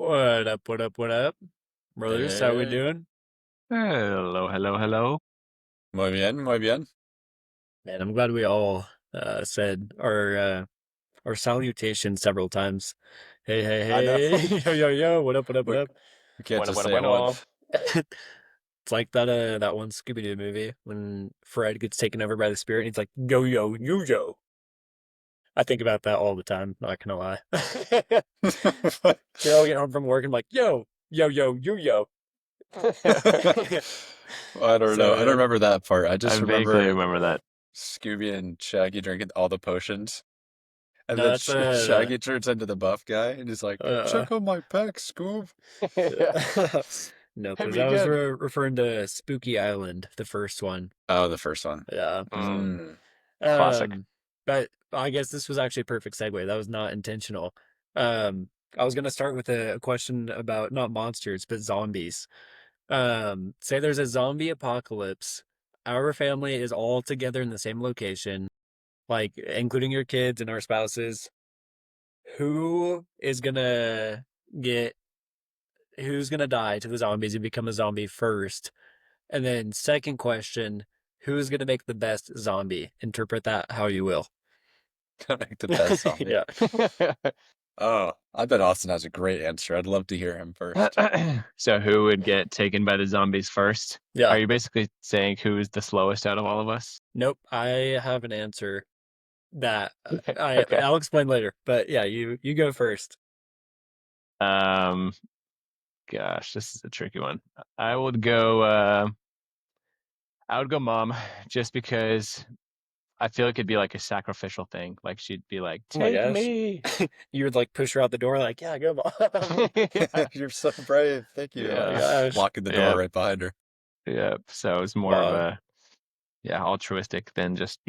What up, what up, what up? Brothers, how we Hey, doing? Hello, hello, hello. muy bien, muy bien. Man, I'm glad we all said our salutation several times. Hey, I know. hey, hey, yo, yo, yo, what up, what up, what We, up? we can't Bueno, just bueno, say it bueno. once. It's like that one Scooby-Doo movie when Fred gets taken over by the spirit and he's like, yo, yo, yo, yo. I think about that all the time, not gonna lie. Here I'll get home from work and I'm like, yo, yo, yo, yo, yo. I don't know. I don't So remember that part. I I just vaguely remember remember that. Scooby and Shaggy drinking all the potions. And no, then that's Shaggy turns into the buff guy and he's like, uh check on my pack, Scoob. no, Hit because me I was again. referring to Spooky Island, the first one. Oh, the first one. Yeah. Mm, Mm. classic. But I guess this was actually a perfect segue. That was not intentional. I was gonna start with a question about not monsters, but zombies. Say there's a zombie apocalypse. Our family is all together in the same location, like including your kids and our spouses. Who is gonna get who's gonna die to the zombies and become a zombie first? And then second question, who's gonna make the best zombie? Interpret that how you will. Gonna make the best zombie. Yeah. Oh, I bet Austin has a great answer. I'd love to hear him first. So who would get taken by the zombies first? Yeah. Are you basically saying who is the slowest out of all of us? Nope. I have an answer that Okay. I'll explain later. But yeah, you go first. Um, gosh, this is a tricky one. I would go I would go mom just because I feel like it'd be like a sacrificial thing. Like she'd be like, Oh my "Take gosh. me." You would like push her out the door, like, yeah, go mom. Yeah. You're so brave. Thank Oh you. my Yeah. gosh. Locking the door Yeah. right behind her. Yeah. So it's more of Wow. a altruistic than just,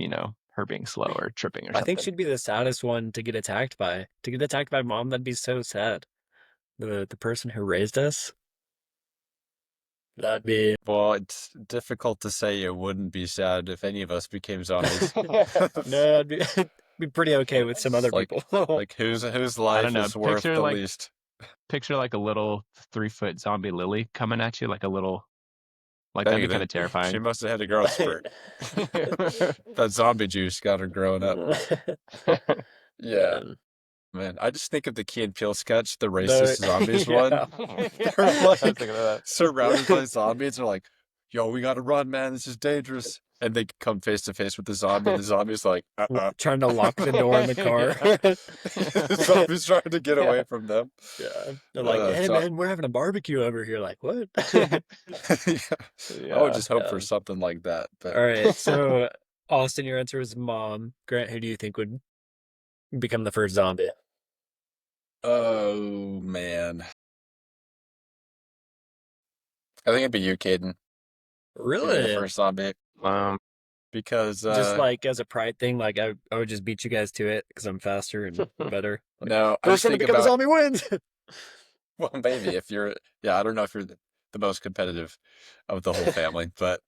her being slow or tripping or I think something. she'd be the saddest one to get attacked by. To get attacked by mom, that'd be so sad. The person who raised us, that'd be Well, it's difficult to say it wouldn't be sad if any of us became zombies. no, I'd be be pretty okay with some It's other like people. whose I don't life know. is worth the least? Picture like a little 3-foot zombie lily coming at you, like a little like that'd Dang, be kind then of she terrifying. must have had a growth spurt. That zombie juice got her growing up. Yeah, Man, man. I just think of the Key and Peele sketch, the no, racist zombies one. yeah. They're I was like thinking of surrounded by that. zombies. They're like, "Yo, we gotta run, man. This is dangerous." And they come face to face with the zombie, and the zombie's like, "Uh-uh." Trying to lock the door in the car. Yeah. The zombie's trying to get Yeah. away from them. Yeah. They're like, hey So man, we're having a barbecue over here. Like, what? yeah, I would Yeah. just hope for Yeah. something like that. But All right. So, Austin, your answer is mom. Grant, who do you think would become the first zombie? oh man, I think it'd be you, Caden. You'd be the Really? first zombie Um, because Just like as a pride thing, like I would just beat you guys to it because I'm faster and better. Like, no, I first just one to think become a about zombie wins. well, maybe if you're yeah, I don't know if you're the most competitive of the whole family, but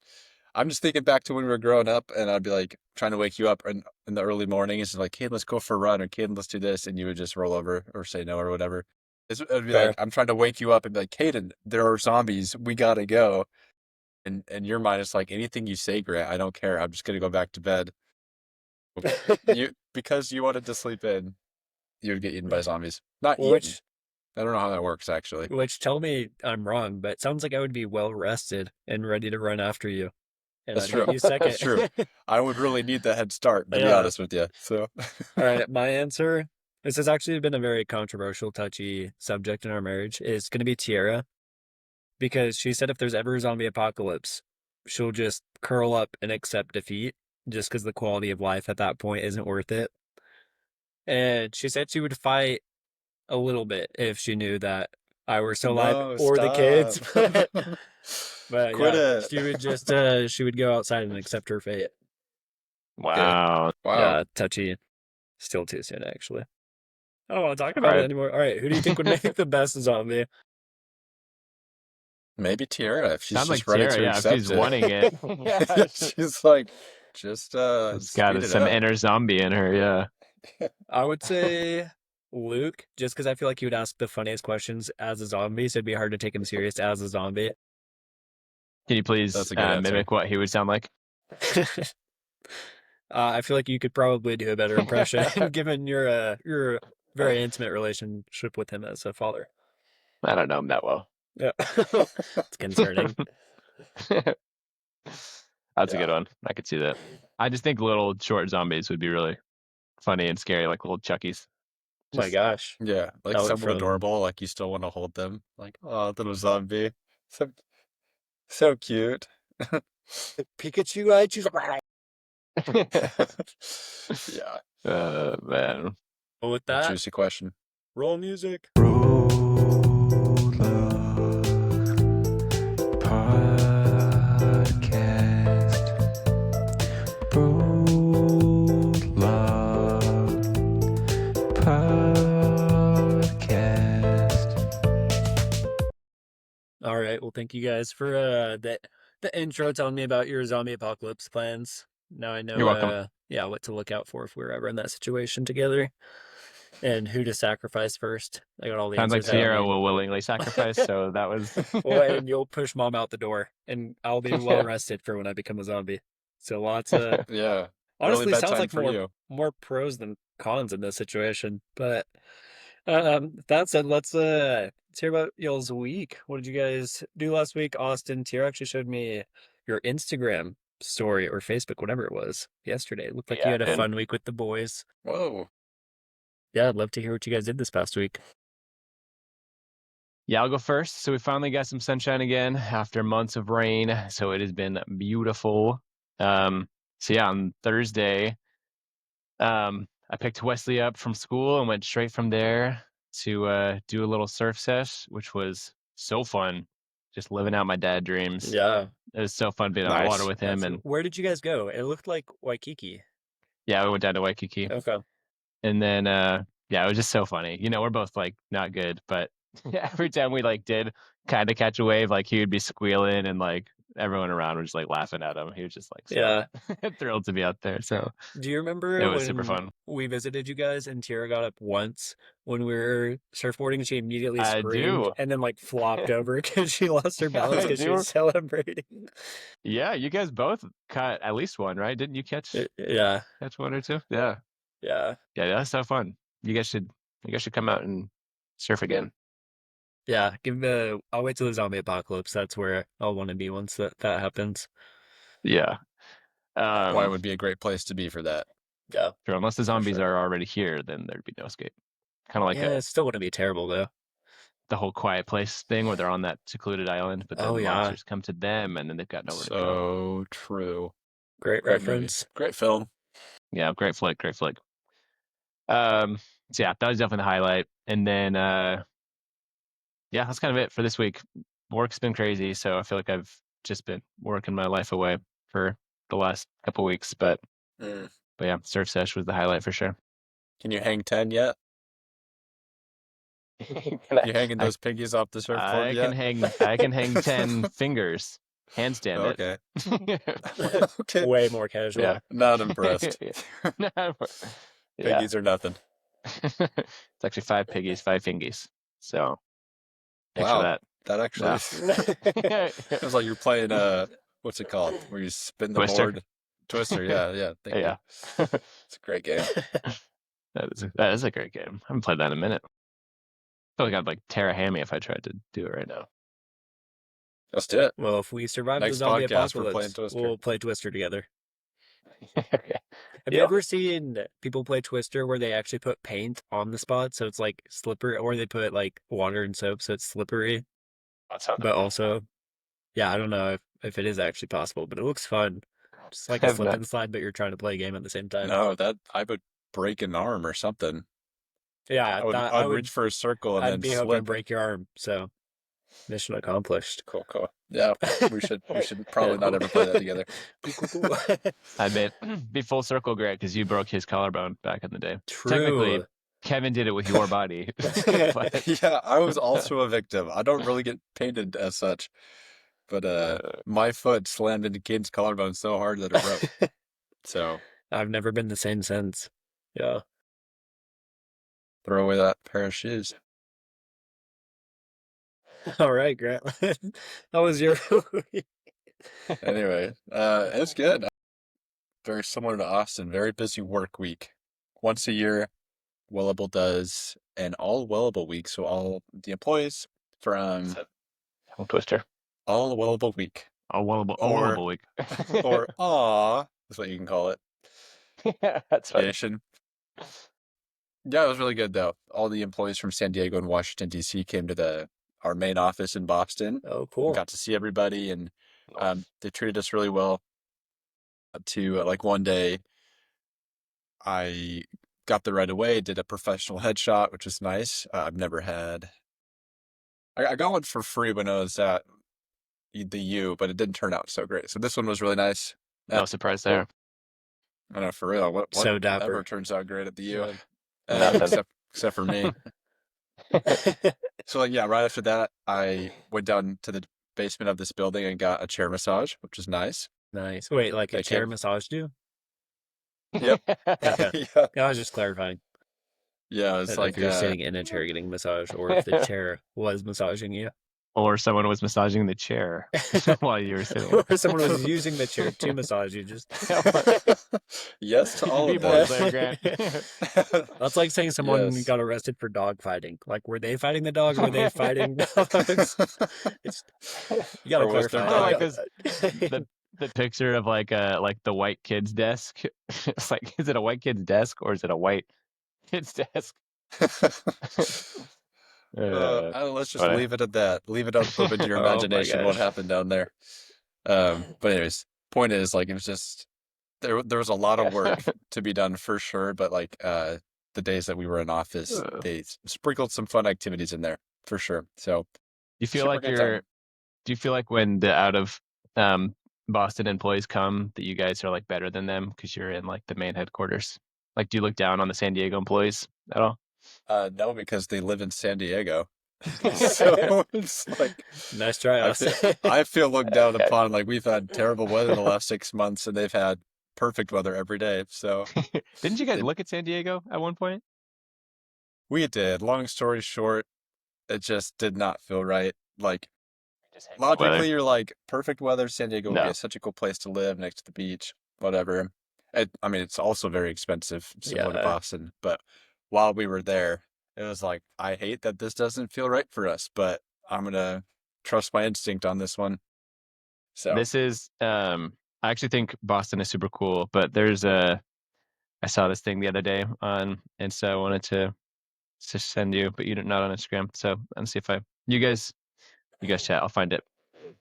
I'm just thinking back to when we were growing up, and I'd be like trying to wake you up in the early mornings, and like, "Kid, let's go for a run," or "Kid, let's do this," and you would just roll over or say no or whatever. It'd be like Fair. I'm trying to wake you up and be like, "Caden, there are zombies. We gotta go." And your mind is like, anything you say, Grant, I don't care. I'm just gonna go back to bed. You because you wanted to sleep in, you would get eaten by zombies. Not eaten. Which I don't know how that works actually. which tell me I'm wrong, but it sounds like I would be well rested and ready to run after you, and That's I'd hit true. you That's second. true. I would really need the head start, to be Yeah. honest with you. So All right, my answer. This has actually been a very controversial, touchy subject in our marriage. Is going to be Tiara because she said if there's ever a zombie apocalypse, she'll just curl up and accept defeat just because the quality of life at that point isn't worth it. And she said she would fight a little bit if she knew that I were still alive no, or the stop. kids. But Quit yeah, it. she would go outside and accept her fate. Okay. wow. Wow. Yeah, touchy. Still too soon, actually. I don't want to talk All about it right. anymore. All right, who do you think would make the best zombie? Maybe Tiara, if she's Sounds like just ready Tara, to yeah, if accept she's it. wanting it. Yeah. She's like, just She's got speed it some up. inner zombie in her, yeah. I would say Luke, just because I feel like he would ask the funniest questions as a zombie, so it'd be hard to take him serious as a zombie. Can you please That's a good answer. mimic what he would sound like? I feel like you could probably do a better impression, given your very intimate relationship with him as a father. I don't know him that well. Yeah, it's concerning. That's a Yeah. good one. I could see that. I just think little short zombies would be really funny and scary, like little Chuckies. My Just gosh, Yeah, like that look somewhat from adorable. Like you still want to hold them. Like, oh, little zombie, so cute. Pikachu. I choose. Yeah, man. With a that, juicy question. roll music. All right. Well, thank you guys for the intro telling me about your zombie apocalypse plans. Now I know You're welcome. yeah, what to look out for if we're ever in that situation together. And who to sacrifice first. I got all the Sounds like answers out. Sierra will willingly sacrifice, so that was Well, and you'll push mom out the door, and I'll be well rested for when I become a zombie. So lots of Yeah, early honestly sounds bedtime like for you. more pros than cons in this situation. But that said, let's hear about y'all's week. What did you guys do last week? Austin, Tier actually showed me your Instagram story or Facebook, whatever it was, yesterday. It looked like you yeah, had a man. fun week with the boys. Whoa. Yeah, I'd love to hear what you guys did this past week. Yeah, I'll go first. So we finally got some sunshine again after months of rain. So it has been beautiful. So yeah, on Thursday, I picked Wesley up from school and went straight from there to do a little surf sesh, which was so fun. Just living out my dad dreams. Yeah. It was so fun being on the water Nice. with him. And Where did you guys go? It looked like Waikiki. yeah, we went down to Waikiki. Okay. And then yeah, it was just so funny. You know, we're both like not good, but every time we like did kind of catch a wave, like he would be squealing and like everyone around was just like laughing at him. He was just like so Yeah. thrilled to be out there. So Do you it remember was super when fun. we visited you guys and Tierra got up once when we were surfboarding? She immediately I screamed do. and then like flopped over because she lost her balance I because she do. was celebrating. Yeah, you guys both caught at least one, right? Didn't you catch Yeah. one or two? Yeah. Yeah. Yeah, that's so fun. You guys should come out and surf again. Yeah. I'll wait till the zombie apocalypse. That's where I'll want to be once that happens. Yeah. Why would be a great place to be for that? Yeah. Sure, unless the zombies sure. are already here, then there'd be no escape. Kind of like Yeah, it still wouldn't be terrible though. the whole quiet place thing where they're on that secluded island, but then Oh the yeah. monsters come to them and then they've got nowhere to go. So true. Great Great movie. reference. Great film. Yeah, great flick. So yeah, that was definitely the highlight. And then yeah, that's kind of it for this week. Work's been crazy, so I feel like I've just been working my life away for the last couple weeks. But yeah, surf sesh was the highlight for sure. Can you hang 10 yet? You hanging those piggies off the surfboard yet? I can hang 10 fingers. Handstand Okay. it. Okay. Way more casual. Yeah. Not impressed. Yeah. Piggies are nothing. It's actually 5 piggies, 5 fingies. So picture Wow. that. That actually it was like you're playing what's it called? Where you spin the Twister. board. Twister, yeah. Thank you. Yeah. It's a great game. That is a great game. I haven't played that in a minute. I feel like I'd like tear a hammy if I tried to do it right now. Let's do it. Well, if we survive the Next zombie podcast, we're playing apocalypse, Twister. we'll play Twister together. Okay. Have you ever seen people play Twister where they actually put paint on the spot so it's like slippery, or they put like water and soap so it's slippery, but also, yeah, I don't know if it is actually possible, but it looks fun. Just like a Have slip not. and slide, but you're trying to play a game at the same time. No, that I would break an arm or something. Yeah, I would reach for a circle and I'd then be hoping to slip. break your arm. So mission accomplished. Cool. Yeah, we should probably not ever play that together. Cool. I bet be full circle, Greg, because you broke his collarbone back in the day. True. Technically, Kevin did it with your body. But, Yeah, I was also a victim. I don't really get painted as such, but my foot slammed into Caden's collarbone so hard that it broke. So I've never been the same since. Yeah. throw away that pair of shoes. All right, Grant. That was your Anyway, it's good. Very similar to Austin. Very busy work week. Once a year, Wellable does an all Wellable week. So all the employees from Tongue twister. all Wellable week, A or wellable week. or aw, is what you can call it. That's funny. Creation. Yeah, it was really good though. All the employees from San Diego and Washington D.C. came to our main office in Boston. Oh, We cool. got to see everybody, and Nice. they treated us really well. Up to like one day, I got there right away, did a professional headshot, which was nice. I've never had. I got one for free when I was at the U, but it didn't turn out so great. So this one was really nice. No surprise there. I don't know, for real. What So ever dapper. turns out great at the U, Nothing. except for me. So like yeah, right after that, I went down to the basement of this building and got a chair massage, which was nice. Nice. Wait, like a They chair came. massaged you? Yep. Okay. Yeah. I was just clarifying. Yeah. It's If like you're sitting in a chair getting massaged, or if the chair was massaging you, Or someone was massaging the chair while you were sitting. or someone was using the chair to massage you. Just yes to all of Deep words that. there, Grant. that's like saying someone Yes. got arrested for dog fighting. Like, were they fighting the dogs? Or were they fighting dogs? It's, you gotta Or was there clarify. I like dog? the picture of like the white kid's desk. It's like, is it a white kid's desk or is it a white kid's desk? Let's just Funny. leave it at that. Leave it open to your Oh my imagination what gosh. happened down there. But anyways, point is like it was just there was a lot of work to be done for sure, but like the days that we were in office, they sprinkled some fun activities in there for sure. So You feel super like good time. do you feel like when the out of um Boston employees come that you guys are like better than them because you're in like the main headquarters? Like, do you look down on the San Diego employees at all? No, because they live in San Diego. So it's like Nice try, Austin. I feel looked down Okay. upon. Like we've had terrible weather the last 6 months, and they've had perfect weather every day. So Didn't you guys they, look at San Diego at one point? we did. Long story short, it just did not feel right. Like Just hate the weather. logically, you're like perfect weather. San Diego would be No. such a cool place to live next to the beach, whatever. I mean, it's also very expensive, similar to Yeah. Boston. But while we were there, it was like, I hate that this doesn't feel right for us, but I'm gonna trust my instinct on this one. So This is I actually think Boston is super cool, but I saw this thing the other day on Insta. I wanted to send you, but you're not on Instagram. So let's see if you guys chat. I'll find it. cool,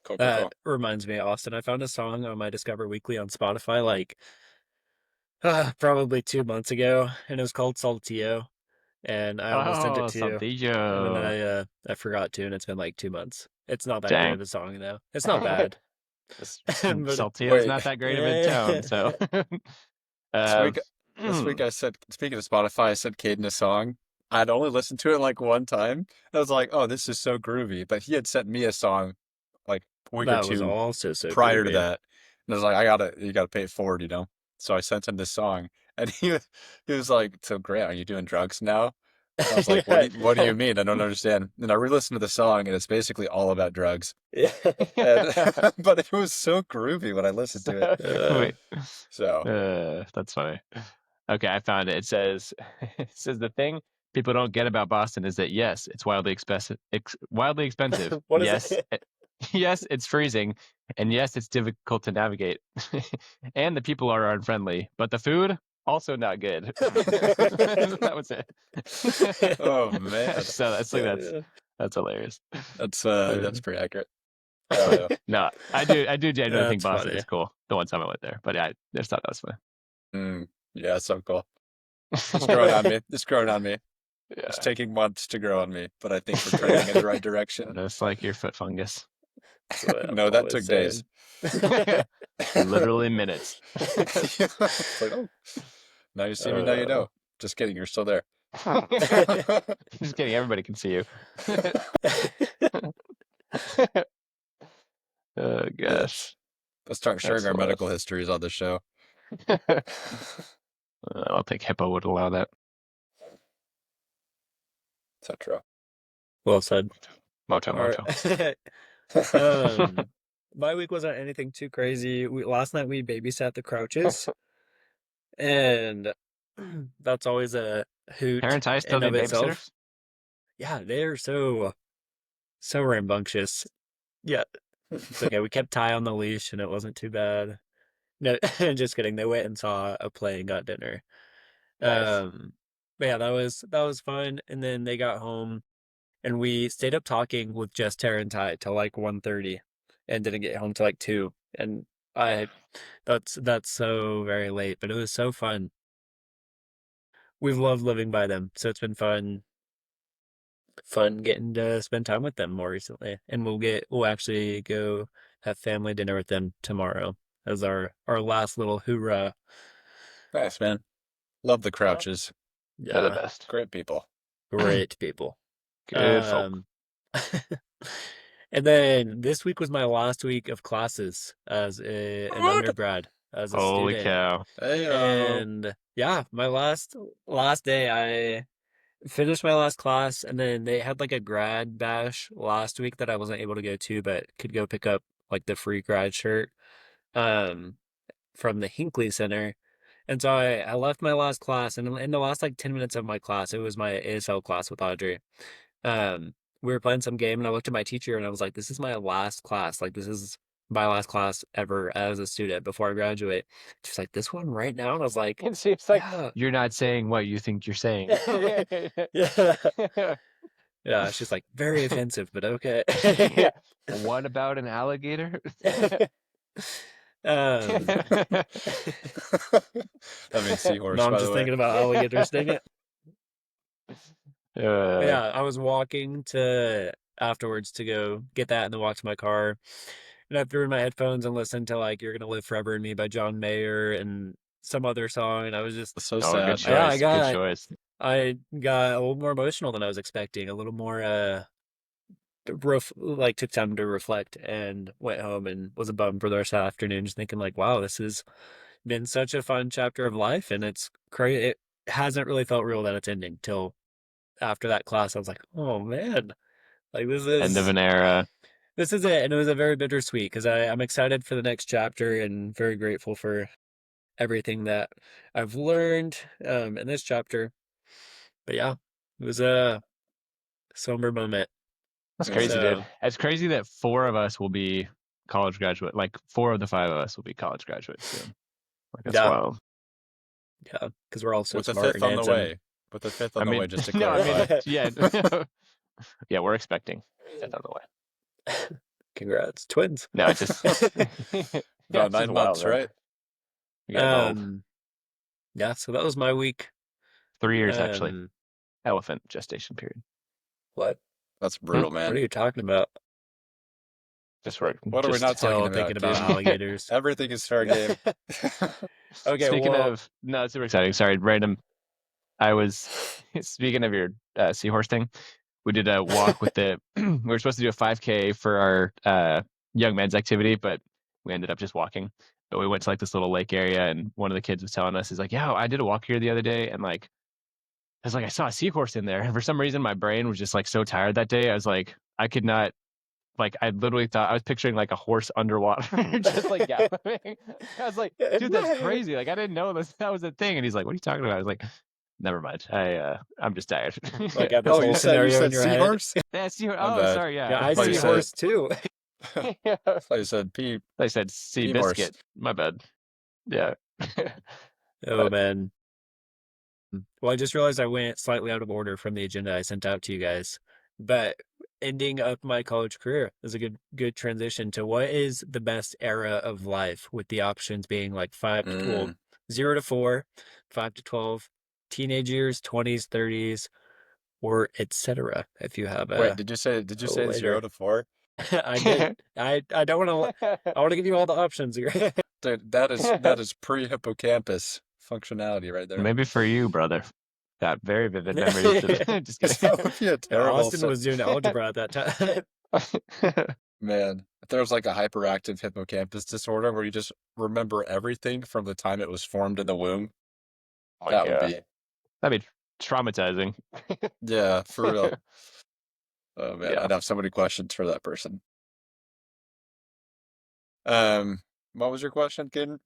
cool, That cool. reminds me, Austin. I found a song on my Discover Weekly on Spotify, like probably 2 months ago, and it was called Saltillo. And I almost sent it Oh, to you, and then Saltillo. I forgot to, and it's been like 2 months. It's not that great Dang. of a song though. It's not bad, but Saltillo's Wait, not that great of a town, so this uh, week, this week I said, speaking of Spotify, I sent Caden a song. I'd only listened to it like one time. I was like, oh, this is so groovy. But he had sent me a song like a week or that was two also so prior to groovy. that. And I was like, you gotta pay it forward, you know? So I sent him this song. And he was like, so Grant, are you doing drugs now? I was like, Yeah. what do you mean? I don't understand. And I re-listened to the song and it's basically all about drugs. Yeah. And but it was so groovy when I listened to it. Wait. So That's funny. Okay, I found it. It says the thing people don't get about Boston is that yes, it's wildly expensive. Wildly expensive. What is Yes, yes, it's freezing, and yes, it's difficult to navigate, and the people are unfriendly. But the food also not good. That was it. oh man. So that's like that's hilarious. That's pretty accurate. Oh, No, I do genuinely think That's Boston funny. is cool. The one time I went there, but yeah, I just thought that was funny. yeah. Yeah, so cool. It's growing on me. It's growing on me. Yeah. It's taking months to grow on me, but I think we're trending in the right direction. Just like your foot fungus. No, that took days. Literally minutes. It's like, oh, now you see me, now you know. Just kidding, you're still there. Just kidding, everybody can see you. Oh gosh. Let's start sharing That's our hilarious. medical histories on the show. I don't think HIPAA would allow that. etc. Well said. Moto. All right. My week wasn't anything too crazy. Last night we babysat the Crouches, and that's always a hoot Parents, I still in of need itself. babysitters. Yeah, they're so rambunctious. Yeah, it's okay. We kept Ty on the leash, and it wasn't too bad. No, just kidding. They went and saw a play and got dinner. Nice. But yeah, that was fun. And then they got home, and we stayed up talking with just Tara and Ty till like 1:30, and didn't get home till like 2. And I that's so very late, but it was so fun. We've loved living by them, so it's been fun getting to spend time with them more recently. And we'll actually go have family dinner with them tomorrow as our last little hoorah. Nice, man. Love the Crouches. They're the Yeah, best. Great people. great people. Good folk. Um, and then this week was my last week of classes as an undergrad, as a Holy student. cow. Hey, And yeah, my last day, I finished my last class, and then they had like a grad bash last week that I wasn't able to go to, but could go pick up like the free grad shirt um from the Hinckley Center. And so I left my last class, and in the last like 10 minutes of my class, it was my ASL class with Audrey. We were playing some game, and I looked at my teacher and I was like, this is my last class. Like, this is my last class ever as a student before I graduate. She's like, this one right now? And I was like, It seems like yeah. you're not saying what you think you're saying. Yeah. Yeah, she's like, very offensive, but okay. Yeah. What about an alligator? That means seahorse, No, I'm by just the way. thinking about alligators, dang it. Uh, Yeah, I was walking to afterwards to go get that and then walk to my car. And I threw in my headphones and listened to like You're Gonna Live Forever in Me by John Mayer and some other song. And I was just, So oh, good sad. yeah, choice. Good choice. I got a little more emotional than I was expecting, a little more, like took time to reflect and went home and was a bum for the rest of the afternoon, just thinking like, wow, this has been such a fun chapter of life. And it's crazy. It hasn't really felt real that it's ending till after that class. I was like, oh man, like End of an era. this is it. And it was a very bittersweet because I'm excited for the next chapter and very grateful for everything that I've learned in this chapter. But yeah, it was a somber moment. That's Yeah. crazy, dude. So It's crazy that 4 of us will be college graduate. Like 4 of the 5 of us will be college graduates soon. Like that's yeah, wild. yeah, because we're all so With the smart fifth and on the handsome. way. With the fifth on the way, just to no, I clarify. mean, yeah, yeah, we're expecting 5th on the way. Congrats, twins. No, it's just yeah, About it's just 9 wild, months, man. right? You guys old. Yeah, so that was my week. 3 years actually. Um, Elephant gestation period. what? That's brutal, What are man. you talking about? Just work. What are we not Still talking about, thinking about Keaton? alligators. Everything is fair game. Okay, Speaking well, of, no, it's super exciting. Sorry, random. I was speaking of your seahorse thing. We did a walk with the. We were supposed to do a 5K for our young men's activity, but we ended up just walking. But we went to like this little lake area, and one of the kids was telling us, "He's like, yeah, I did a walk here the other day, and like, I was like, I saw a seahorse in there, and for some reason, my brain was just like so tired that day. I was like, I could not." Like I literally thought I was picturing like a horse underwater, just like galloping. I was like, dude, that's crazy. Like I didn't know that was a thing. And he's like, what are you talking about? I was like, never mind. I'm just tired. like got this Oh, whole you scenario in said your head. seahorse? Yeah, seahorse. My Oh, bad. sorry. Yeah, Yeah. I Like see you horse too. Yeah. Like you said, pea I said sea horse. biscuit. My bad. Yeah. Oh man. Well, I just realized I went slightly out of order from the agenda I sent out to you guys. But ending up my college career is a good transition to what is the best era of life, with the options being like 0 to 4, 5 to 12, teenage years, 20s, 30s, or etc. If you have Wait, a did you say later. 0 to 4? I did. I don't want to. I want to give you all the options here. Dude, that is pre-hippocampus functionality right there. Maybe for you, brother. Got very vivid memories. Just kidding. That would be a terrible Austin was doing algebra at that time. man. If there was like a hyperactive hippocampus disorder where you just remember everything from the time it was formed in the womb, Oh, that yeah. would be That'd be traumatizing. Yeah, for real. Oh man, Yeah. I'd have so many questions for that person. What was your question, Caden?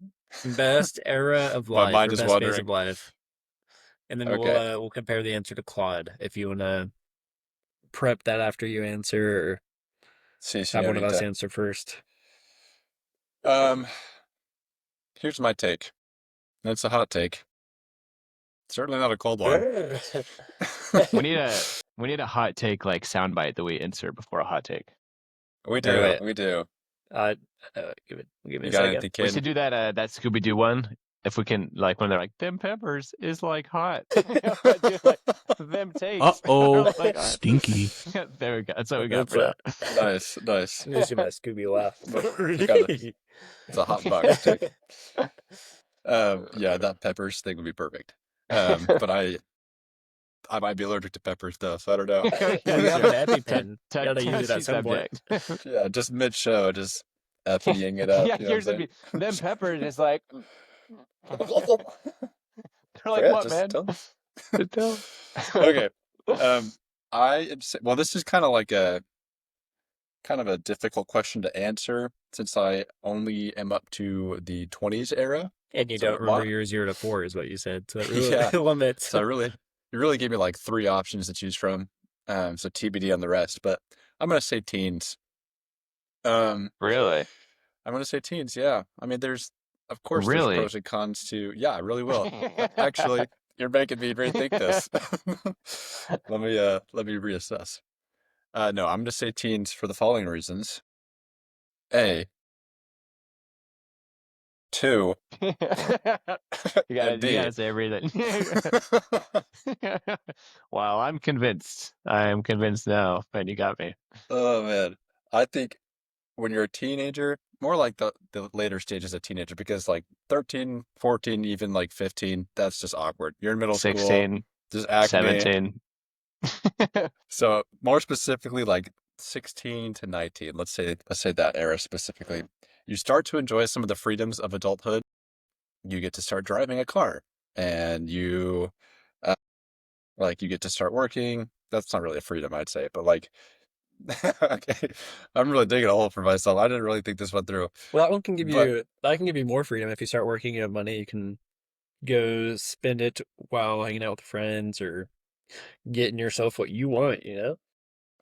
Best era of My life mind or is best phase wandering. of life, and then Okay, we'll compare the answer to Claude if you want to prep that after you answer, or si, have one of us señorita. answer first. Um, Here's my take. It's a hot take. Certainly not a cold one. We need a hot take like soundbite that we insert before a hot take. We Or do, wait, we do. give me You a got second. anything, We kid? should do that Scooby Doo one if we can, like when they're like them peppers is like hot. Do like them takes are Uh-oh. like hot. Stinky. There we go. That's what we got That's for now. Nice, nice. Just do my Scooby laugh. It's a hot box take. Yeah, that peppers thing would be perfect. But I might be allergic to peppers though, so I don't know. Well, you have an EpiPen. You gotta use it Touchy at some point. subject. Yeah, just mid-show, just effing it up. Yeah, You know here's what the I'm them peppers is like saying? they're like Yeah, what, just man? tell. Tell. Okay. Well, this is kind of a difficult question to answer since I only am up to the 20s era. And you So don't remember your 0 to 4 is what you said. So it really Yeah. limits. So you really gave me like 3 options to choose from. So TBD on the rest, but I'm gonna say teens. Really? I'm gonna say teens. Yeah. I mean, of course, there's Really? pros and cons to. Yeah, I really will. Actually, you're making me rethink this. Let me reassess. No, I'm gonna say teens for the following reasons. A, 2, You and B. gotta say everything. Wow, I'm convinced. I am convinced now, and you got me. Oh man, I think when you're a teenager, more like the later stages of teenager, because like 13, 14, even like 15, that's just awkward. You're in middle school, 16, there's acne. 17. So more specifically, like 16 to 19, let's say that era specifically, you start to enjoy some of the freedoms of adulthood. You get to start driving a car, and uh, you get to start working. That's not really a freedom, I'd say, but like, okay, I'm really digging a hole for myself. I didn't really think this went through, Well, but that can give you more freedom if you start working, you have money, you can go spend it while hanging out with friends or getting yourself what you want, you know?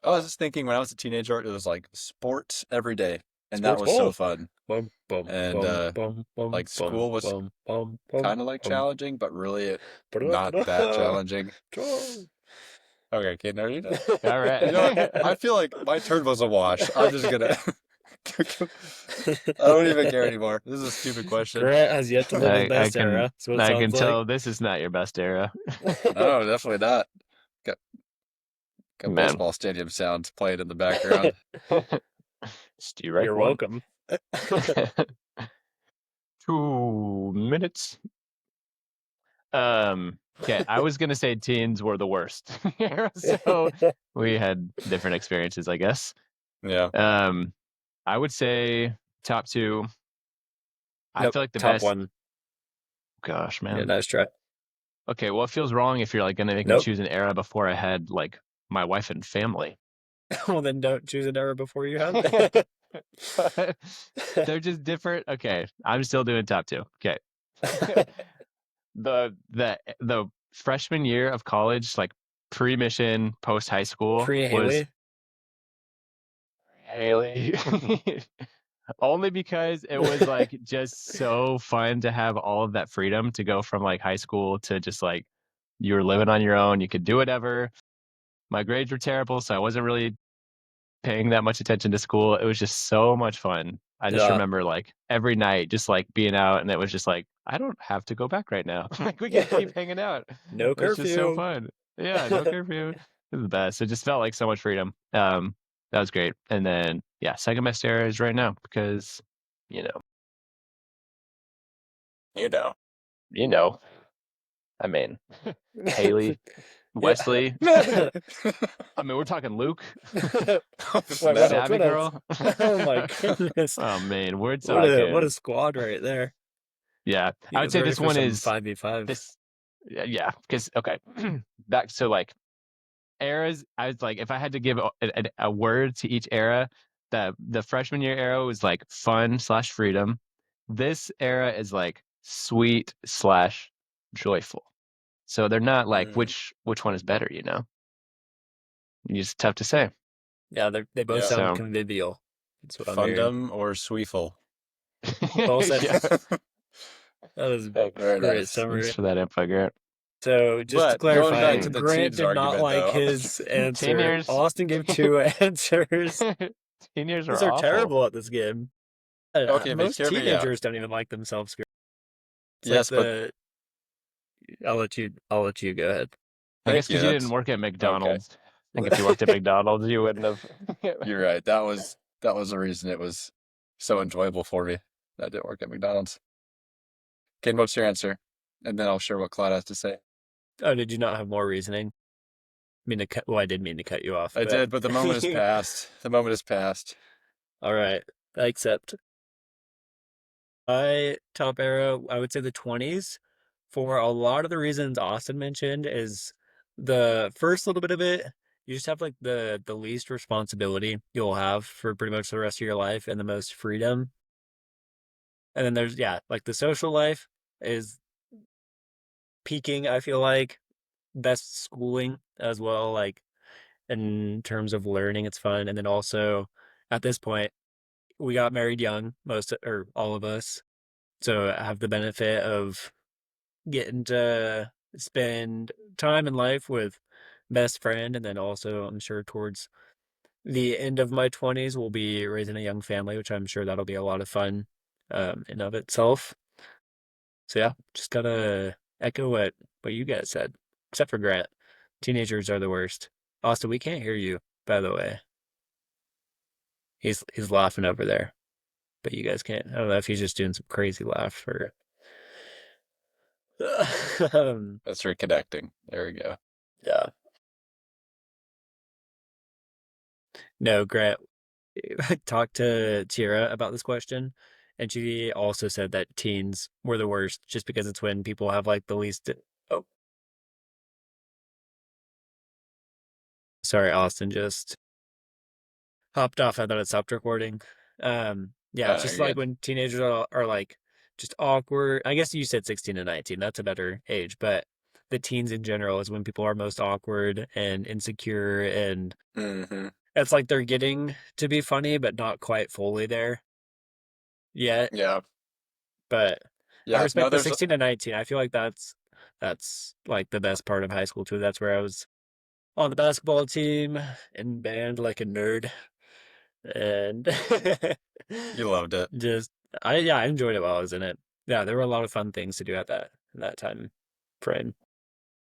I was just thinking when I was a teenager, it was like sports every day, and that Sports was so ball. fun. Bum, bum, And bum, bum, bum, like bum, school was bum, bum, bum, kind of like bum. challenging, but really not that Ba-da-da-da. challenging. Okay, okay, now you know. All right. You know what? I feel like my turn was a wash. I'm just gonna. I don't even care anymore. This is a stupid question. Grant has yet to live his I best era. That's what it I can sounds like. tell this is not your best era. No, definitely not. Got Man. baseball stadium sounds playing in the background. Strike You're one. welcome. 2 minutes. Okay, I was gonna say teens were the worst. So we had different experiences, I guess. Yeah. I would say top 2. I Nope, feel like the top best. one. Gosh, Yeah, man. nice try. Okay, well, it feels wrong if you're like gonna make me Nope. choose an era before I had like my wife and family. Well, then don't choose an era before you have it. They're just different. Okay, I'm still doing top 2. Okay. The freshman year of college, like pre-mission, post high school, was Haley. only because it was like just so fun to have all of that freedom to go from like high school to just like you were living on your own. You could do whatever. My grades were terrible, so I wasn't really paying that much attention to school. It was just so much fun. I just Yeah. remember like every night just like being out, and it was just like I don't have to go back right now. Like we can keep hanging out. No It's just so curfew. fun. Yeah, no curfew. It was the best. It just felt like so much freedom. That was great. And then yeah, second best era is right now because you know, you know. I mean, Haley, Wesley. I mean, we're talking Luke. Savvy girl. Oh my goodness. Oh man, we're talking. What a squad right there. Yeah, He I would was say ready this for one some is 5v5. Yeah, because okay, back so like eras. I was like, if I had to give a word to each era, the freshman year era was like fun slash freedom. This era is like sweet slash joyful. So they're not like Mm, which one is better, you know? It's tough to say. Yeah, they both yeah. sound So convivial. That's what I'm hearing. Fundum or Sweeful? Well said. yeah, That was a thanks. Very great nice. Thanks summary. for that info, Garrett. So just to But going back clarify, to the Grant teens did not argument, like though, his Teen answer. years. Austin gave two answers. Teen years are These are awful. terrible at this game. okay, but Most hear me out. teenagers don't even like themselves. It's like Yes, but the. I'll let you go ahead. I guess thank you. because you didn't That's work at okay. McDonald's. I think if you worked at McDonald's, you wouldn't have. You're right. That was the reason it was so enjoyable for me. That I didn't work at McDonald's. Ken, what's your answer? And then I'll share what Claude has to say. Oh, did you not have more reasoning? I mean to cut. Well, I did mean to cut you off, I but did, but the moment has passed. The moment has passed. all right, I accept. My top era, I would say the 20s. For a lot of the reasons Austin mentioned, is the first little bit of it. You just have like the least responsibility you'll have for pretty much the rest of your life and the most freedom. And then there's like the social life is peaking, I feel like. Best schooling as well, like in terms of learning, it's fun. And then also at this point, we got married young, most or all of us. So I have the benefit of getting to spend time in life with best friend. And then also I'm sure towards the end of my 20s we'll be raising a young family, which I'm sure that'll be a lot of fun in of itself. So yeah, just gotta echo what you guys said, except for Grant. Teenagers are the worst. Austin, we can't hear you, by the way. He's laughing over there, but you guys can't. I don't know if he's just doing some crazy laugh or That's reconnecting. There we go. yeah. No, Grant, I talked to Tira about this question, and she also said that teens were the worst just because it's when people have like the least. Oh, sorry, Austin just hopped off. I thought it stopped recording. Yeah, it's just You're like good. when teenagers are like just awkward. I guess you said 16 to 19. That's a better age, but the teens in general is when people are most awkward and insecure, and Hmm. it's like they're getting to be funny, but not quite fully there yet. Yeah. But I Yeah. No, respect the there's 16 to 19. I feel like that's like the best part of high school too. That's where I was on the basketball team and band like a nerd. And you loved it. just I enjoyed it while I was in it. Yeah, there were a lot of fun things to do at that time frame.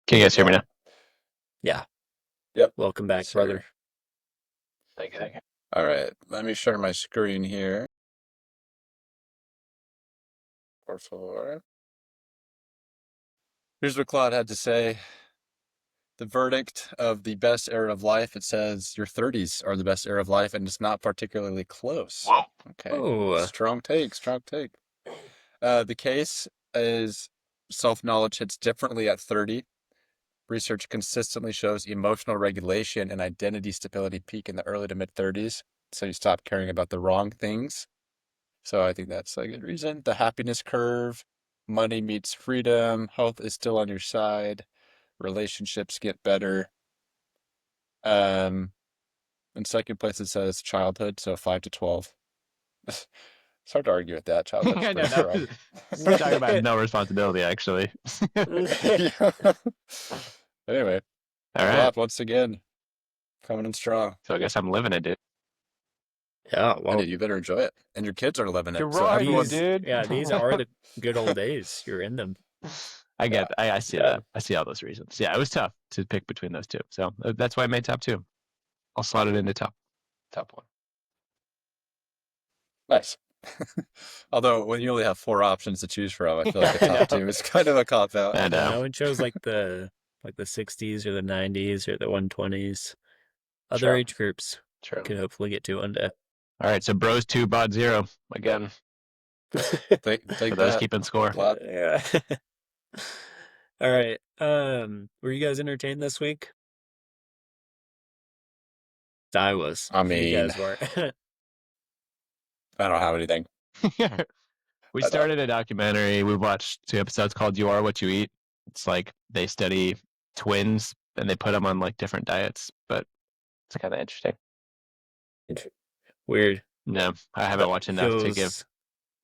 Can you guys hear me Yeah. now? Yeah. Yep. Welcome back, Sir. brother. Thank you. Thank you. All right. Let me share my screen here. Por favor. Here's what Claude had to say. The verdict of the best era of life, it says your 30s are the best era of life, and it's not particularly close. Whoa. Okay. Oh, Strong take, strong take. The case is self-knowledge hits differently at 30. Research consistently shows emotional regulation and identity stability peak in the early to mid 30s. So you stop caring about the wrong things. So I think that's a good reason. The happiness curve, money meets freedom, health is still on your side, relationships get better. Um, in second place it says childhood, so 5 to 12. It's hard to argue with that. Childhood's I know. pretty strong. We're talking about no responsibility, actually. Yeah. Anyway, All right. Claude, once again, coming in strong. So I guess I'm living it, dude. yeah. And Well, you better enjoy it. And your kids are loving You're it. So right, everyone, dude. these are the good old days. You're in them. yeah, I see Yeah. that. I see all those reasons. Yeah, it was tough to pick between those two. So that's why I made top two. I'll slot it into top one. nice. Although when you only have 4 options to choose from, I feel like a I top know. 2 is kind of a cop out. I know. No one chose like the 60s or the 90s or the 120s. Other Sure. age groups True. could hopefully get to one day. All right, so Bros 2, Bod 0. Again, Take for those that. keeping score. Claude. Yeah. All right. Were you guys entertained this week? I was. I You mean, guys were. I don't have anything. We I don't. started a documentary. We watched 2 episodes called "You Are What You Eat." It's like they study twins and they put them on like different diets, but it's kind of interesting. Weird. No, I haven't That watched enough to give feels.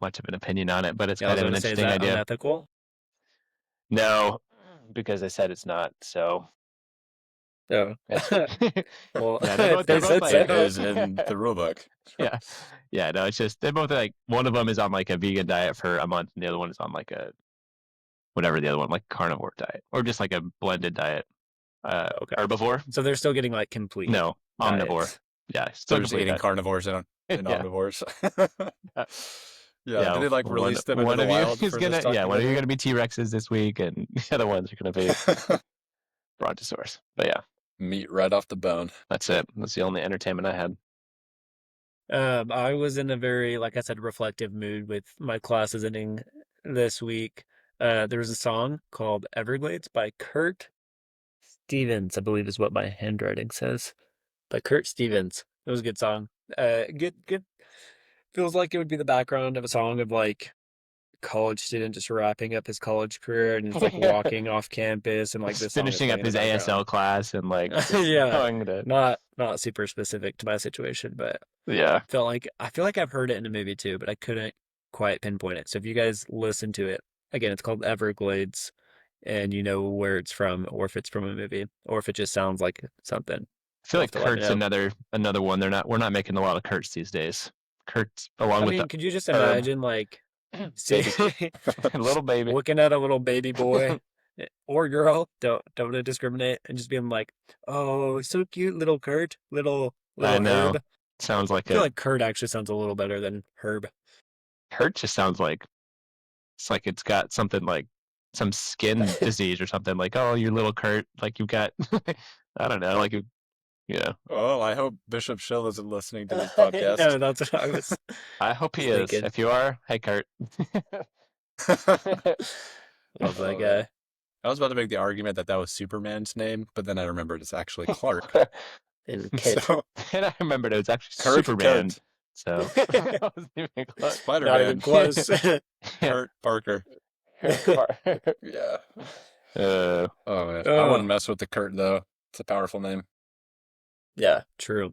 much of an opinion on it, but it's Yeah, I kind was of gonna an say, is interesting that idea. unethical? No, because they said it's not. So No. it's Well, yeah, if they're they both said like It so. is in the rule book. yeah, yeah. No, it's just they're both like one of them is on like a vegan diet for a month, and the other one is on like a whatever the other one like carnivore diet or just like a blended diet. Okay. Herbivore? So they're still getting like complete No, omnivore. diets. Yeah, So still they're just complete eating diet. carnivores and yeah, omnivores. Yeah. Did yeah. they like One release them into one the of you wild is for this gonna one of you are documentary? gonna be T Rexes this week, and the other ones are gonna be Brontosaurus. But yeah, Meat right off the bone. that's it. That's the only entertainment I had. I was in a very, like I said, reflective mood with my classes ending this week. There was a song called Everglades by Kurt Stevens, I believe is what my handwriting says. By Kurt Stevens. It was a good song. Good. Feels like it would be the background of a song of like college student just wrapping up his college career and just like walking off campus and like Just this song is finishing playing up in the his background. ASL class and like just Yeah, going to not super specific to my situation, but yeah. I feel like I've heard it in a movie too, but I couldn't quite pinpoint it. So if you guys listen to it, again, it's called Everglades, and you know where it's from, or if it's from a movie, or if it just sounds like something, I feel you'll have like to let me Kurt's know. another one. We're not making a lot of Kurt's these days. Kurt's along I with the mean, could you just herb imagine like see baby, little baby. looking at a little baby boy or girl, don't discriminate, and just being like, "Oh, so cute, little Kurt, I little know. Herb." I Sounds like feel a like Kurt actually sounds a little better than Herb. Kurt just sounds like it's like it's got something like some skin disease or something. Like, oh, you little Kurt, like you've got I don't know, like yeah. Well, I hope Bishop Schill isn't listening to this I podcast. know that's what I was I hope he is. thinking. If you are, hey Kurt. Love that Oh man. guy. I was about to make the argument that that was Superman's name, but then I remembered it's actually Clark. And Kit. So And I remembered it was actually Kurt, Superman. Kurt, So I wasn't even close. Not even Spider-Man, close. Kurt Parker. Yeah. Yeah. uh, Oh man, I Oh, wouldn't mess with the Kurt though. It's a powerful name. yeah, true.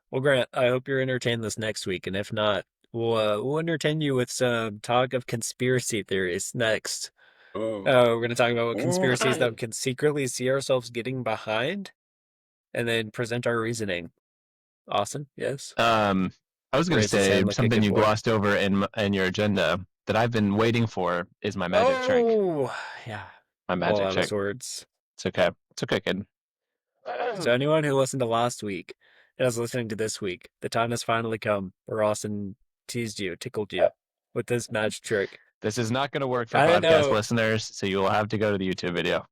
Well, Grant, I hope you're entertained this next week, and if not, we'll entertain you with some talk of conspiracy theories next. Oh. We're going to talk about what Ooh. conspiracies that we can secretly see ourselves getting behind, and then present our reasoning. Awesome. Yes. I was going to Raise his say hand like a something good you boy. glossed over in your agenda that I've been waiting for is my magic trick. Oh, yeah. My All magic out of trick. swords. It's okay. It's okay, kid. So anyone who listened to last week and is listening to this week, the time has finally come where Austin teased you, tickled you with this magic trick. This is not going to work for I didn't podcast know. listeners, so you will have to go to the YouTube video.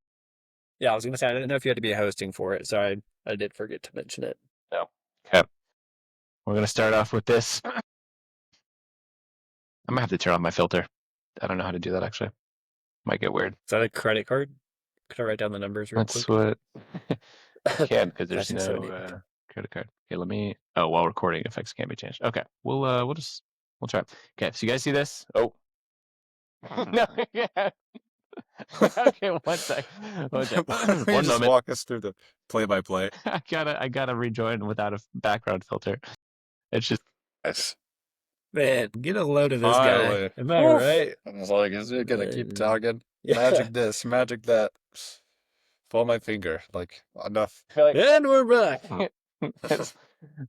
Yeah, I was gonna say I didn't know if you had to be hosting for it, so I did forget to mention it. No. Okay. We're going to start off with this. I'm going to have to turn on my filter. I don't know how to do that, actually. Might get weird. Is that a credit card? Could I write down the numbers real That's quick? what I can, because there's That's so no neat. credit card. Okay, let me. Oh, while recording, effects can't be changed. Okay, we'll try. Okay, so you guys see this? Oh, no, yeah. Okay, one sec. Why don't you One just moment. walk us through the play-by-play? I gotta rejoin without a background filter. It's just Yes. Man, get a load of this guy. Finally. Am I Oof. right? I was like, is it gonna keep Man. talking? Yeah. Magic this, magic that. Pull my finger. Like, enough. And we're back.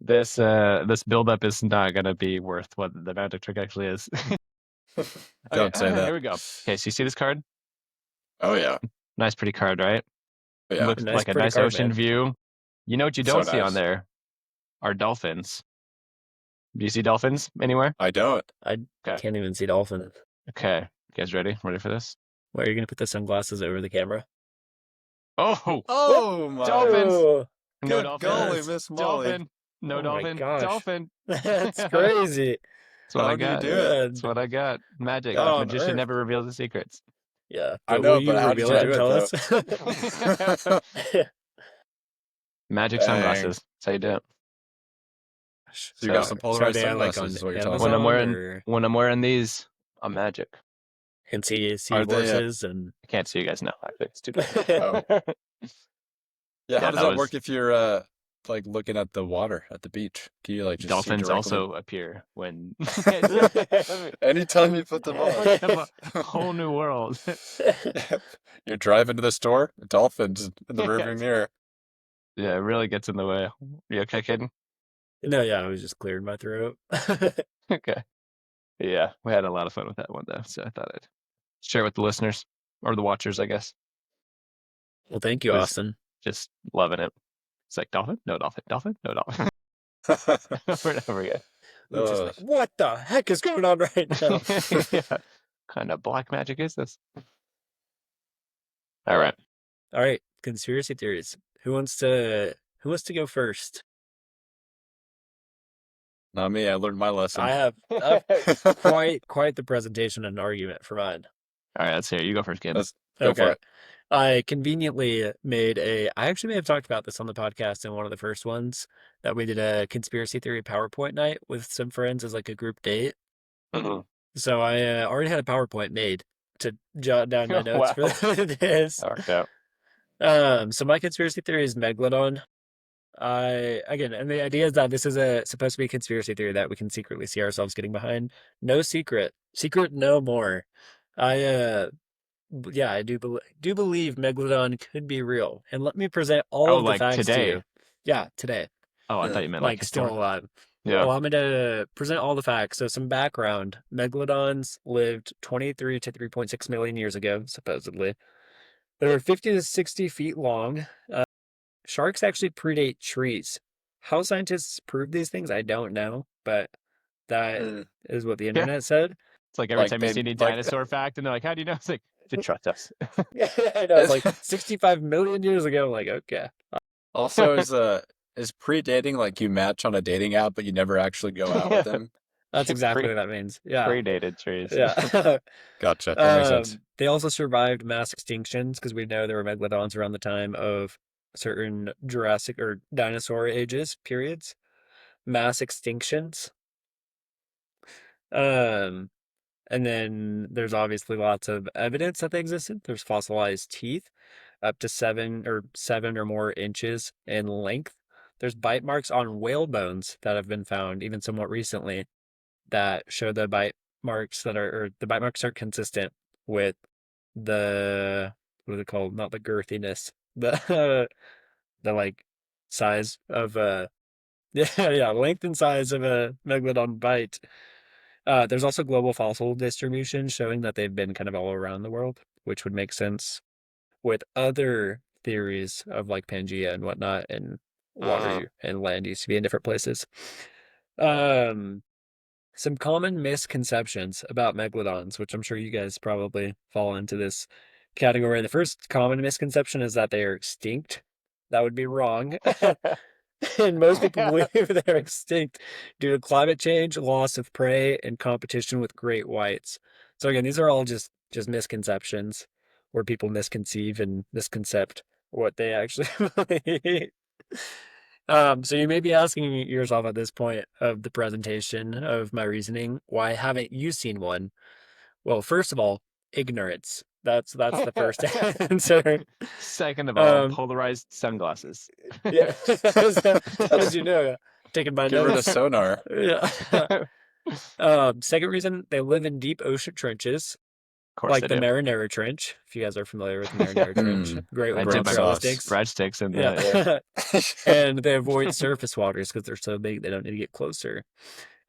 this buildup is not gonna be worth what the magic trick actually is. Don't say that. Here we go. Okay, so you see this card? Oh yeah. Nice, pretty card, right? Yeah. Looks Nice, like a pretty nice card, ocean man. view. You know what you So don't see on nice. there are dolphins. Do you see dolphins anywhere? I don't. I Okay. can't even see dolphins. Okay, you guys ready? Ready for this? Why are you gonna put the sunglasses over the camera? Oh, Oh my. Dolphins! Oh, no Good dolphin. golly, Miss Molly. Dolphin. No Oh my dolphin. gosh. Dolphin. that's crazy. That's what How I do you got. do it? That's what I got. Magic. God, Magician Earth. never reveals the secrets. Yeah, I but will know, but you how did reveal you it do and it tell though? us? Magic Dang. sunglasses. That's how you do it. So you got So some So are polarized they like sunglasses on is what you're telling me. Amazon or when I'm wearing these, I'm magic. can see Are they seahorses and I can't see you guys now. Actually, it's too dark. oh. Yeah, how Yeah, does that that was work if you're like looking at the water at the beach? Can you like just see dolphins directly? also appear when Anytime you put them on. open up a whole new world. You're driving to the store, dolphins in the rearview Yes. mirror. Yeah, it really gets in the way. You okay, kidding? No, yeah, I was just clearing my throat. Okay. Yeah, we had a lot of fun with that one though, so I thought I'd share it with the listeners or the watchers, I guess. Well, thank It you, was Austin. just loving it. It's like dolphin, no dolphin, dolphin, no dolphin, over and over again. We're just Ugh. like, what the heck is going on right now? Yeah. Kind of black magic is this? All right. All right, conspiracy theories. Who wants to go first? Not me. I learned my lesson. I've quite the presentation and argument for mine. All right, let's hear it. You go first, Gabe. Let's go for Okay. it. I conveniently made I actually may have talked about this on the podcast in one of the first ones that we did a conspiracy theory PowerPoint night with some friends as like a group date. So I already had a PowerPoint made to jot down my notes for Wow. this. That worked out. So my conspiracy theory is Megalodon. And the idea is that this is supposed to be a conspiracy theory that we can secretly see ourselves getting behind. No secret, no more. Yeah, I do believe Megalodon could be real, and let me present all Oh, of the like facts to today. you. Yeah, today, Oh, I Yeah. thought you meant like like still historical. alive. Yeah. Well, I'm gonna present all the facts. So some background: Megalodons lived 23 to 3.6 million years ago, supposedly. They were 50 to 60 feet long. Sharks actually predate trees. How scientists prove these things, I don't know, but that Mm. is what the Yeah. internet said. It's like every Like time you they see any like dinosaur fact, and they're like, "How do you know?" It's like, "To trust us." Yeah, I know. It's like 65 million years ago. I'm like, okay. also is predating like you match on a dating app but you never actually go out with them? That's exactly Pre what that means. Yeah. predated trees. Yeah. Gotcha. That makes sense. They also survived mass extinctions because we know there were megalodons around the time of certain Jurassic or dinosaur ages, periods. Mass extinctions. Um, and then there's obviously lots of evidence that they existed. There's fossilized teeth up to 7 or more inches in length. There's bite marks on whale bones that have been found even somewhat recently that show the bite marks are consistent with the what is it called? Not the girthiness, the the like size of yeah, length and size of a megalodon bite. There's also global fossil distribution showing that they've been kind of all around the world, which would make sense with other theories of like Pangea and whatnot, and water and land used to be in different places. Um, some common misconceptions about megalodons, which I'm sure you guys probably fall into this category. The first common misconception is that they are extinct. That would be wrong. And most people believe they're extinct due to climate change, loss of prey, and competition with great whites. So again, these are all just misconceptions where people misconceive and misconcept what they actually believe. So you may be asking yourself at this point of the presentation of my reasoning, why haven't you seen one? Well, first of all, ignorance. That's the first answer. Second of all, Um, polarized sunglasses. yeah. How did you know? Taking my Get rid of notes. sonar. Yeah. Second reason, they live in deep ocean trenches, Of course like they the do. Marinara Trench. If you guys are familiar with the Marinara Trench, great I with did Brown my mozzarella sauce. sticks. breadsticks and Yeah. And they avoid surface waters because they're so big they don't need to get closer.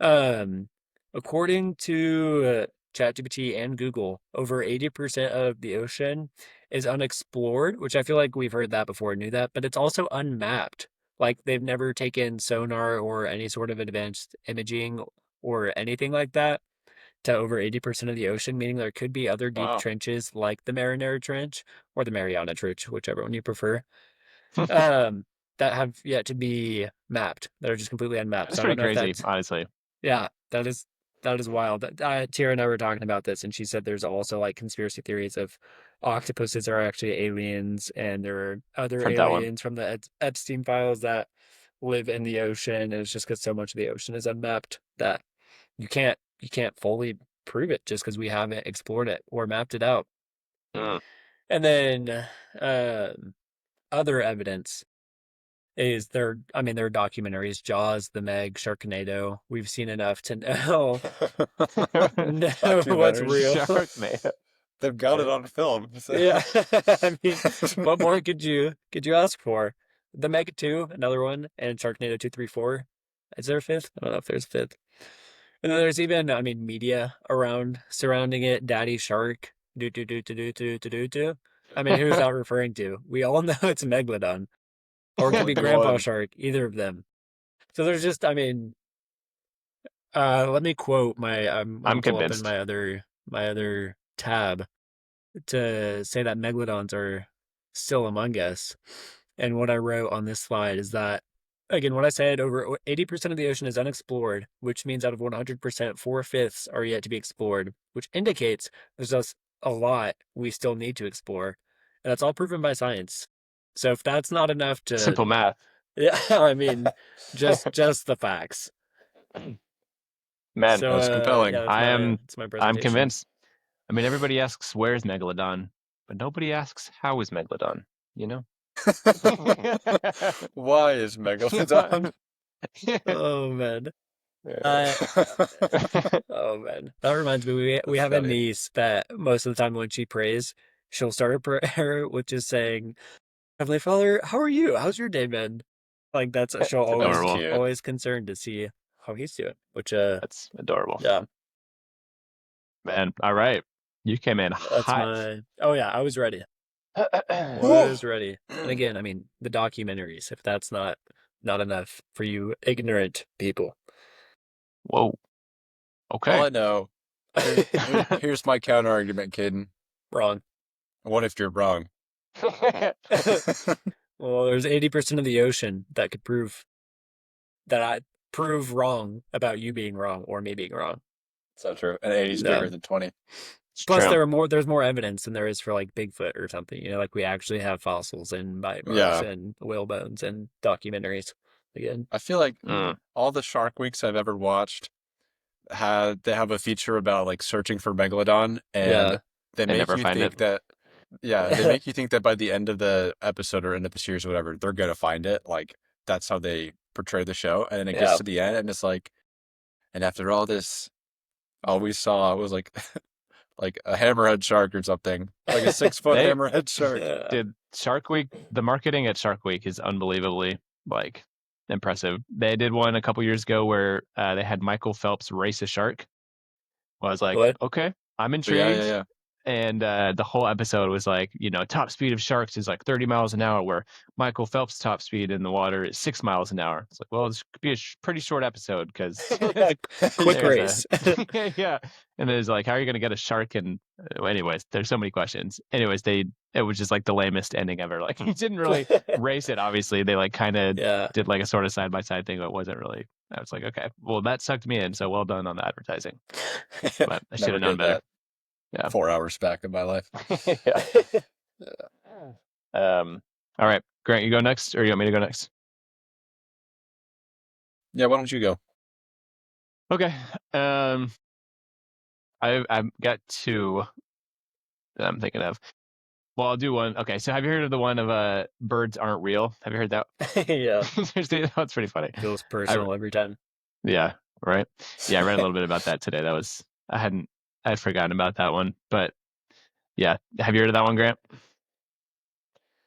Um, According to ChatGPT and Google, over 80% of the ocean is unexplored, which I feel like we've heard that before, knew that, but it's also unmapped. Like they've never taken sonar or any sort of advanced imaging or anything like that to over 80% of the ocean, meaning there could be other deep Wow. trenches like the Marinara Trench or the Mariana Trench, whichever one you prefer, um, that have yet to be mapped, that are just completely unmapped. That's So I don't pretty know if crazy, that's, honestly. yeah, That is wild. Tira and I were talking about this, and she said there's also like conspiracy theories of octopuses are actually aliens, and there are other Heard that one. aliens from the Epstein files that live in the ocean. And it's just because so much of the ocean is unmapped that you can't fully prove it just because we haven't explored it or mapped it out. Mm. And then other evidence is there are documentaries, Jaws, The Meg, Sharknado. We've seen enough to know what's Documentaries. real. Sharknado. They've got it on film. So. Yeah. I mean, what more could you ask for? The Meg 2, another one, and Sharknado 2, 3, 4. Is there a fifth? I don't know if there's a fifth. And then there's even, media surrounding it. Daddy Shark. Do do do do do do do do do. I mean, who's that referring to? We all know it's Megalodon. Or it could be Only Grandpa one. Shark, either of them. So there's just, let me quote I'm I'm pull up in convinced. my other tab to say that Megalodons are still among us. And what I wrote on this slide is that, again, what I said, over 80% of the ocean is unexplored, which means out of 100%, 4/5 are yet to be explored, which indicates there's just a lot we still need to explore. And that's all proven by science. So if that's not enough to, Simple math. yeah, just the facts. Man, So That's compelling. yeah, I'm that's my presentation. convinced. I mean, everybody asks where's Megalodon, but nobody asks how is Megalodon. You know? Why is Megalodon? Oh man. Oh man, that reminds me. We have a funny. niece that most of the time when she prays, she'll start a prayer which is saying, "Heavenly Father, how are you? How's your day been?" Like she'll That's always adorable. concerned to see how he's doing. Which That's adorable. yeah, Man, all right. You came in that's hot. Oh yeah, I was ready. Was ready. And again, the documentaries. If that's not enough for you ignorant people. Whoa. All Okay. I know. Here's my counter argument, Caden. Wrong. What if you're wrong? Well, there's 80% of the ocean that could prove wrong about you being wrong or me being wrong. So true. And 80 is Yeah. bigger than 20. It's Plus, true. there's more evidence than there is for like Bigfoot or something. Like we actually have fossils and bite marks Yeah. and whale bones and documentaries. Again, I feel like Mm. all the Shark Weeks I've ever watched they have a feature about like searching for Megalodon, and yeah, they And make never you find think it. that they make you think that by the end of the episode or end of the series or whatever, they're gonna find it. Like that's how they portray the show. And then it Yeah. gets to the end and it's like, and after all this, all we saw was like like a hammerhead shark or something. Like a 6-foot They- hammerhead shark. Dude, Shark Week, the marketing at Shark Week is unbelievably like impressive. They did one a couple years ago where they had Michael Phelps race a shark. I was like, What? okay, I'm Yeah, intrigued. yeah. And the whole episode was like, top speed of sharks is like 30 miles an hour, where Michael Phelps' top speed in the water is 6 miles an hour. It's like, well, this could be a pretty short episode because Quick race. yeah. And it's like, how are you going to get a shark? And anyways, there's so many questions. Anyways, it was just like the lamest ending ever. Like he didn't really race it. Obviously, they like kind of Yeah. did like a sort of side by side thing, but it wasn't really. I was like, okay, well, that sucked me in. So well done on the advertising. But I should Never have known did better. that. Yeah. 4 hours back in my life. Yeah. All right, Grant, you go next, or you want me to go next? Yeah, why don't you go? Okay. I've got two that I'm thinking of. Well, I'll do one. Okay, so have you heard of the one of birds aren't real? Have you heard that? Yeah. That's pretty funny. Feels personal every time. Yeah, right. Yeah, I read a little bit about that today. I had forgotten about that one, but yeah, have you heard of that one, Grant?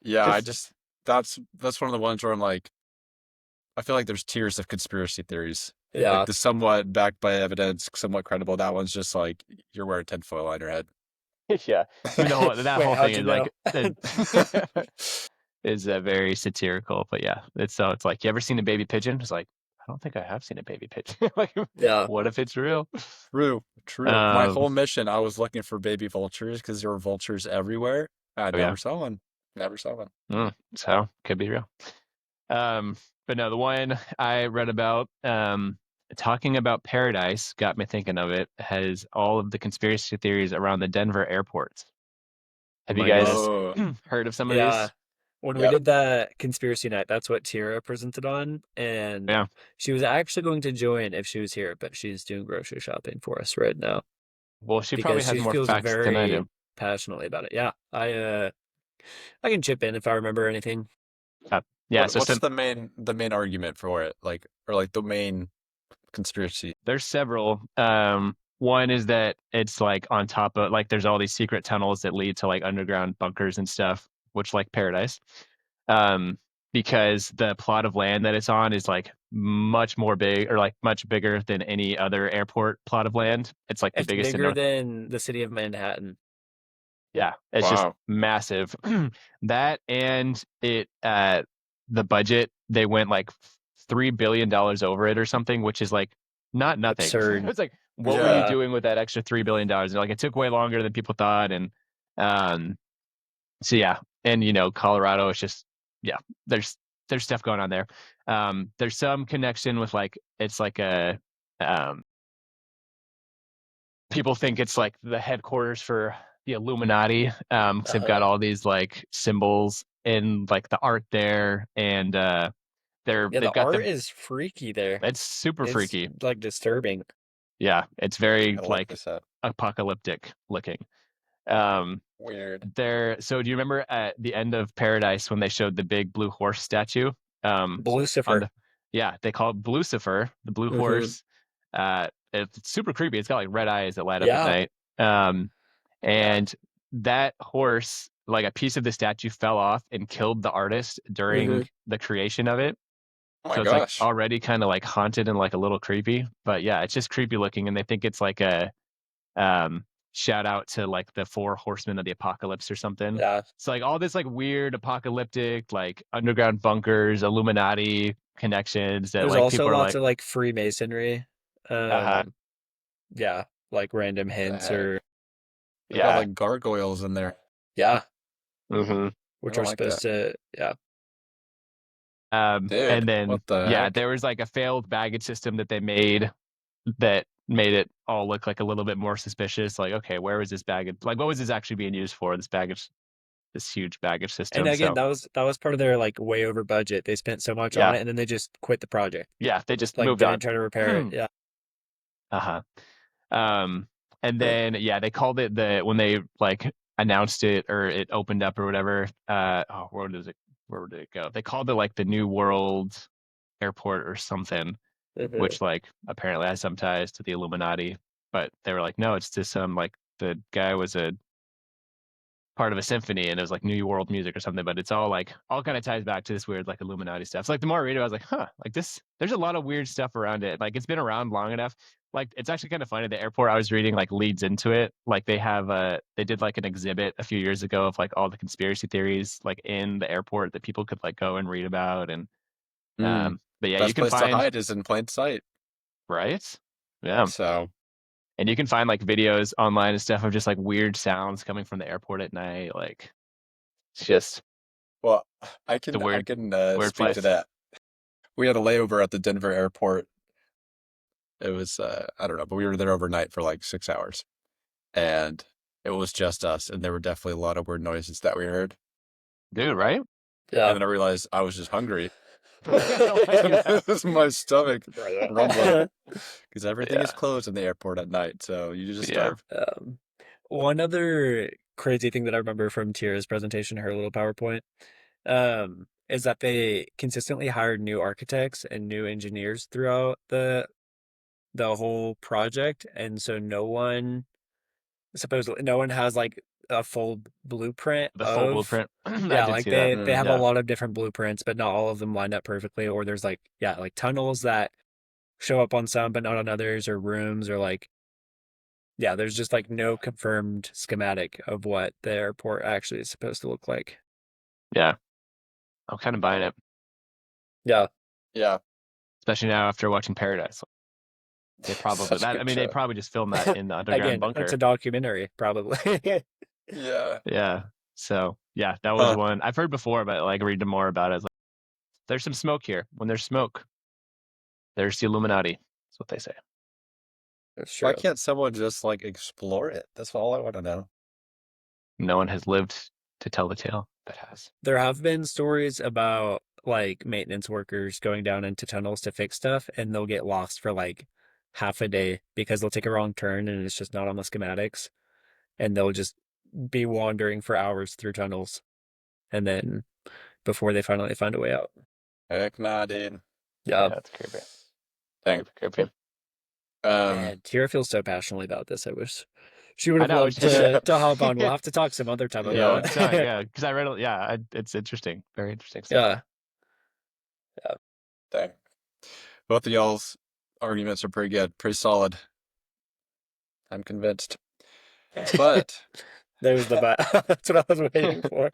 Yeah, that's one of the ones where I'm like, I feel like there's tiers of conspiracy theories. Yeah. Like the somewhat backed by evidence, somewhat credible. That one's just like you're wearing tinfoil on your head. Yeah, I mean, that Wait, whole how'd thing you is know? like is very satirical, but yeah, it's like, you ever seen a baby pigeon? It's like, I don't think I have seen a baby pigeon. Like, Yeah. what if it's real? True. My Um, whole mission, I was looking for baby vultures because there were vultures everywhere. I Oh, yeah. never saw one. Never saw one. So could be real. But no, the one I read about, talking about Paradise got me thinking of it. Has all of the conspiracy theories around the Denver airport. Oh Have you my guys goodness. Oh, heard of some of Yeah. these? When we yep. did that conspiracy night, that's what Tira presented on, and Yeah. she was actually going to join if she was here, but she's doing grocery shopping for us right now Well, she probably because has she more feels facts than I very do. passionately about it. Yeah, I can chip in if I remember anything. Yeah. So What's some the main argument for it? Like, or like the main conspiracy? there's several. One is that it's like on top of like there's all these secret tunnels that lead to like underground bunkers and stuff, which like Paradise. Um, because the plot of land that it's on is like much more big or like much bigger than any other airport plot of land. It's like the It's biggest in bigger North. than the city of Manhattan. Yeah, it's just Wow. massive. That and it the budget they went like $3 billion over it or something, which is like not nothing. Absurd. It's like what were you Yeah. doing with that extra $3 billion? Like it took way longer than people thought, and um, so yeah, and Colorado is just yeah, there's there's stuff going on there. There's some connection with like it's like a um people think it's like the headquarters for the Illuminati, 'cause they've got Uh-huh. all these like symbols in like the art there, and Yeah, they've the got art the is freaky there. it's super It's freaky. like disturbing. Yeah, it's very I like like this set. apocalyptic looking. Um, Weird. so do you remember at the end of Paradise when they showed the big blue horse statue? On Lucifer. the yeah, they call it Blucifer, the blue Hmm. horse. It's super creepy. It's got like red eyes that light up at Yeah. night. Yeah. And that horse, like a piece of the statue fell off and killed the artist Hmm. during the creation of it. Oh my So it's like gosh. already kind of like haunted and like a little creepy. But yeah, it's just creepy looking, and they think it's like a um shout out to like the four horsemen of the apocalypse or something. Yeah. It's like all this like weird apocalyptic like underground bunkers, Illuminati connections that There's like also people are lots like, of like Freemasonry. uh-huh, Um, yeah, like random What the hints heck? or They got yeah. like gargoyles in there. yeah, Hmm. I which don't are like that. supposed to yeah. And Dude, then what the yeah, heck? there was like a failed baggage system that they made that made it all look like a little bit more suspicious. Like, okay, where was this baggage? Like, what was this actually being used for? This baggage, this huge baggage And system. again, So that was part of their like way over budget. They spent so much on yeah, it and then they just quit the project. yeah, they just Like moved didn't on. try to repair it. Yeah. Uh-huh. And then yeah, they called it the when they like announced it or it opened up or whatever. Oh, where did it go? They called it like the New World Airport or something, Mhm. which like apparently has some ties to the Illuminati. But they were like, no, it's just some like the guy was a part of a symphony and it was like New World music or something. But it's all kind of ties back to this weird like Illuminati stuff. So like the more I read it, I was like, huh, like this. There's a lot of weird stuff around it. Like it's been around long enough. Like it's actually kind of funny. The airport I was reading like leads into it. Like they did like an exhibit a few years ago of like all the conspiracy theories like in the airport that people could like go and read about. And Mm. but yeah, you Best can place to find hide is in plain sight. right. Yeah. So, And you can find like videos online and stuff of just like weird sounds coming from the airport at night. Like it's just well, the I weird, can weird speak to place. that. We had a layover at the Denver airport. It was I don't know, but we were there overnight for like 6 hours, and it was just us, and there were definitely a lot of weird noises that we heard. Dude, right? Yeah. And then I realized I was just hungry. Yeah. It was my stomach rumbling because everything is Yeah. closed in the airport at night, so you just Yeah. starve. One other crazy thing that I remember from Tira's presentation, her little PowerPoint, is that they consistently hired new architects and new engineers throughout the whole project, and so supposedly no one has like a full blueprint The full of blueprint. I yeah, did like see that. they have a Yeah. lot of different blueprints, but not all of them lined up perfectly, or there's like yeah, like tunnels that show up on some but not on others, or rooms, or like yeah, there's just like no confirmed schematic of what the airport actually is supposed to look like. Yeah. I'm kind of buying it, Yeah. Yeah. especially now after watching Paradise. Such a I good mean, they show. probably just filmed that in the underground Again, it's bunker. a documentary, probably. Yeah. Yeah. So yeah, that was Huh. one I've heard before, but like reading more about it. I was like, there's some smoke here. When there's smoke, there's the Illuminati. That's what they say. That's Why true. can't someone just like explore it? That's all I want to know. No one has lived to tell the tale that has. There have been stories about like maintenance workers going down into tunnels to fix stuff, and they'll get lost for like half a day because they'll take a wrong turn and it's just not on the schematics, and they'll just be wandering for hours through tunnels, and then before they finally find a way out. Heck nah, dude. Yeah. Yeah, it's creepy. Dang. Creepy. Man, Tira feels so passionately about this. I wish she would I have know. loved to hop on. We'll have to talk some other time Yeah, about let's talk. it. Yeah, because I read it. Yeah, it's interesting. Very interesting stuff. Yeah. Yeah. Dang. Both of y'all's arguments are pretty good, pretty solid. I'm convinced. But There's the but. That's what I was waiting for.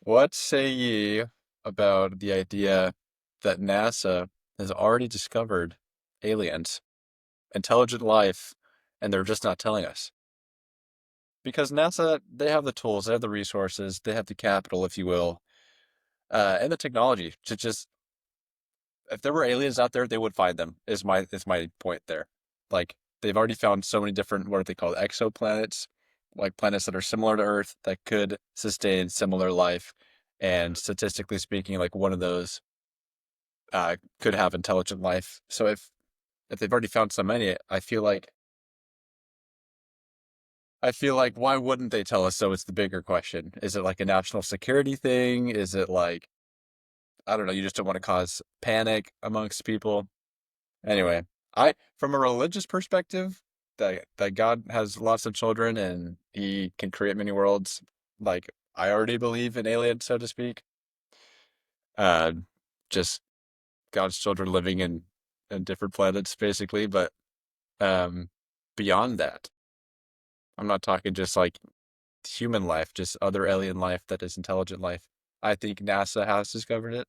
what say ye about the idea that NASA has already discovered aliens, intelligent life, and they're just not telling us? Because NASA, they have the tools, they have the resources, they have the capital, if you will, and the technology to just, if there were aliens out there, they would find them, is my point there. Like, they've already found so many different, what are they called, exoplanets, like planets that are similar to Earth that could sustain similar life. And statistically speaking, like one of those could have intelligent life. So if they've already found so many, I feel like why wouldn't they tell us? So it's the bigger question. Is it like a national security thing? Is it like, I don't know, you just don't want to cause panic amongst people? Anyway, from a religious perspective, that God has lots of children and he can create many worlds, like I already believe in aliens, so to speak. Uh, just God's children living in different planets, basically. But um, beyond that, I'm not talking just like human life, just other alien life that is intelligent life. I think NASA has discovered it.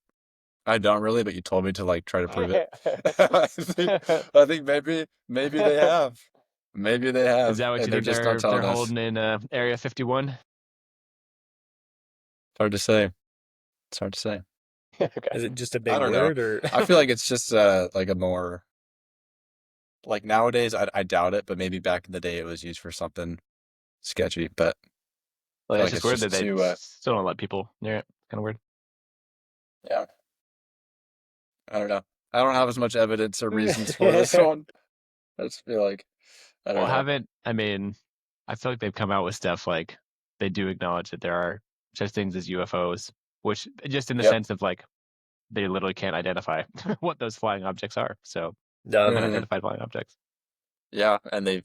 I don't really, but you told me to like try to prove it. I think maybe they have. Maybe they Is have, that what and you they're think just not they're telling us. holding in Area 51? Hard to say. It's hard to say. Okay. Is it just a I big don't know. word or? I feel like it's just like a more like nowadays. I doubt it, but maybe back in the day it was used for something sketchy. But I Well, feel it's like just it's weird that just they too. still don't let people near it. Kind of weird. Yeah, I don't know. I don't have as much evidence or reasons for this one. I just feel like I Well, don't know. I mean, I feel like they've come out with stuff like they do acknowledge that there are such things as UFOs, which just in the Yep. sense of like they literally can't identify what those flying objects are. So No. Mhm. unidentified flying objects. Yeah, and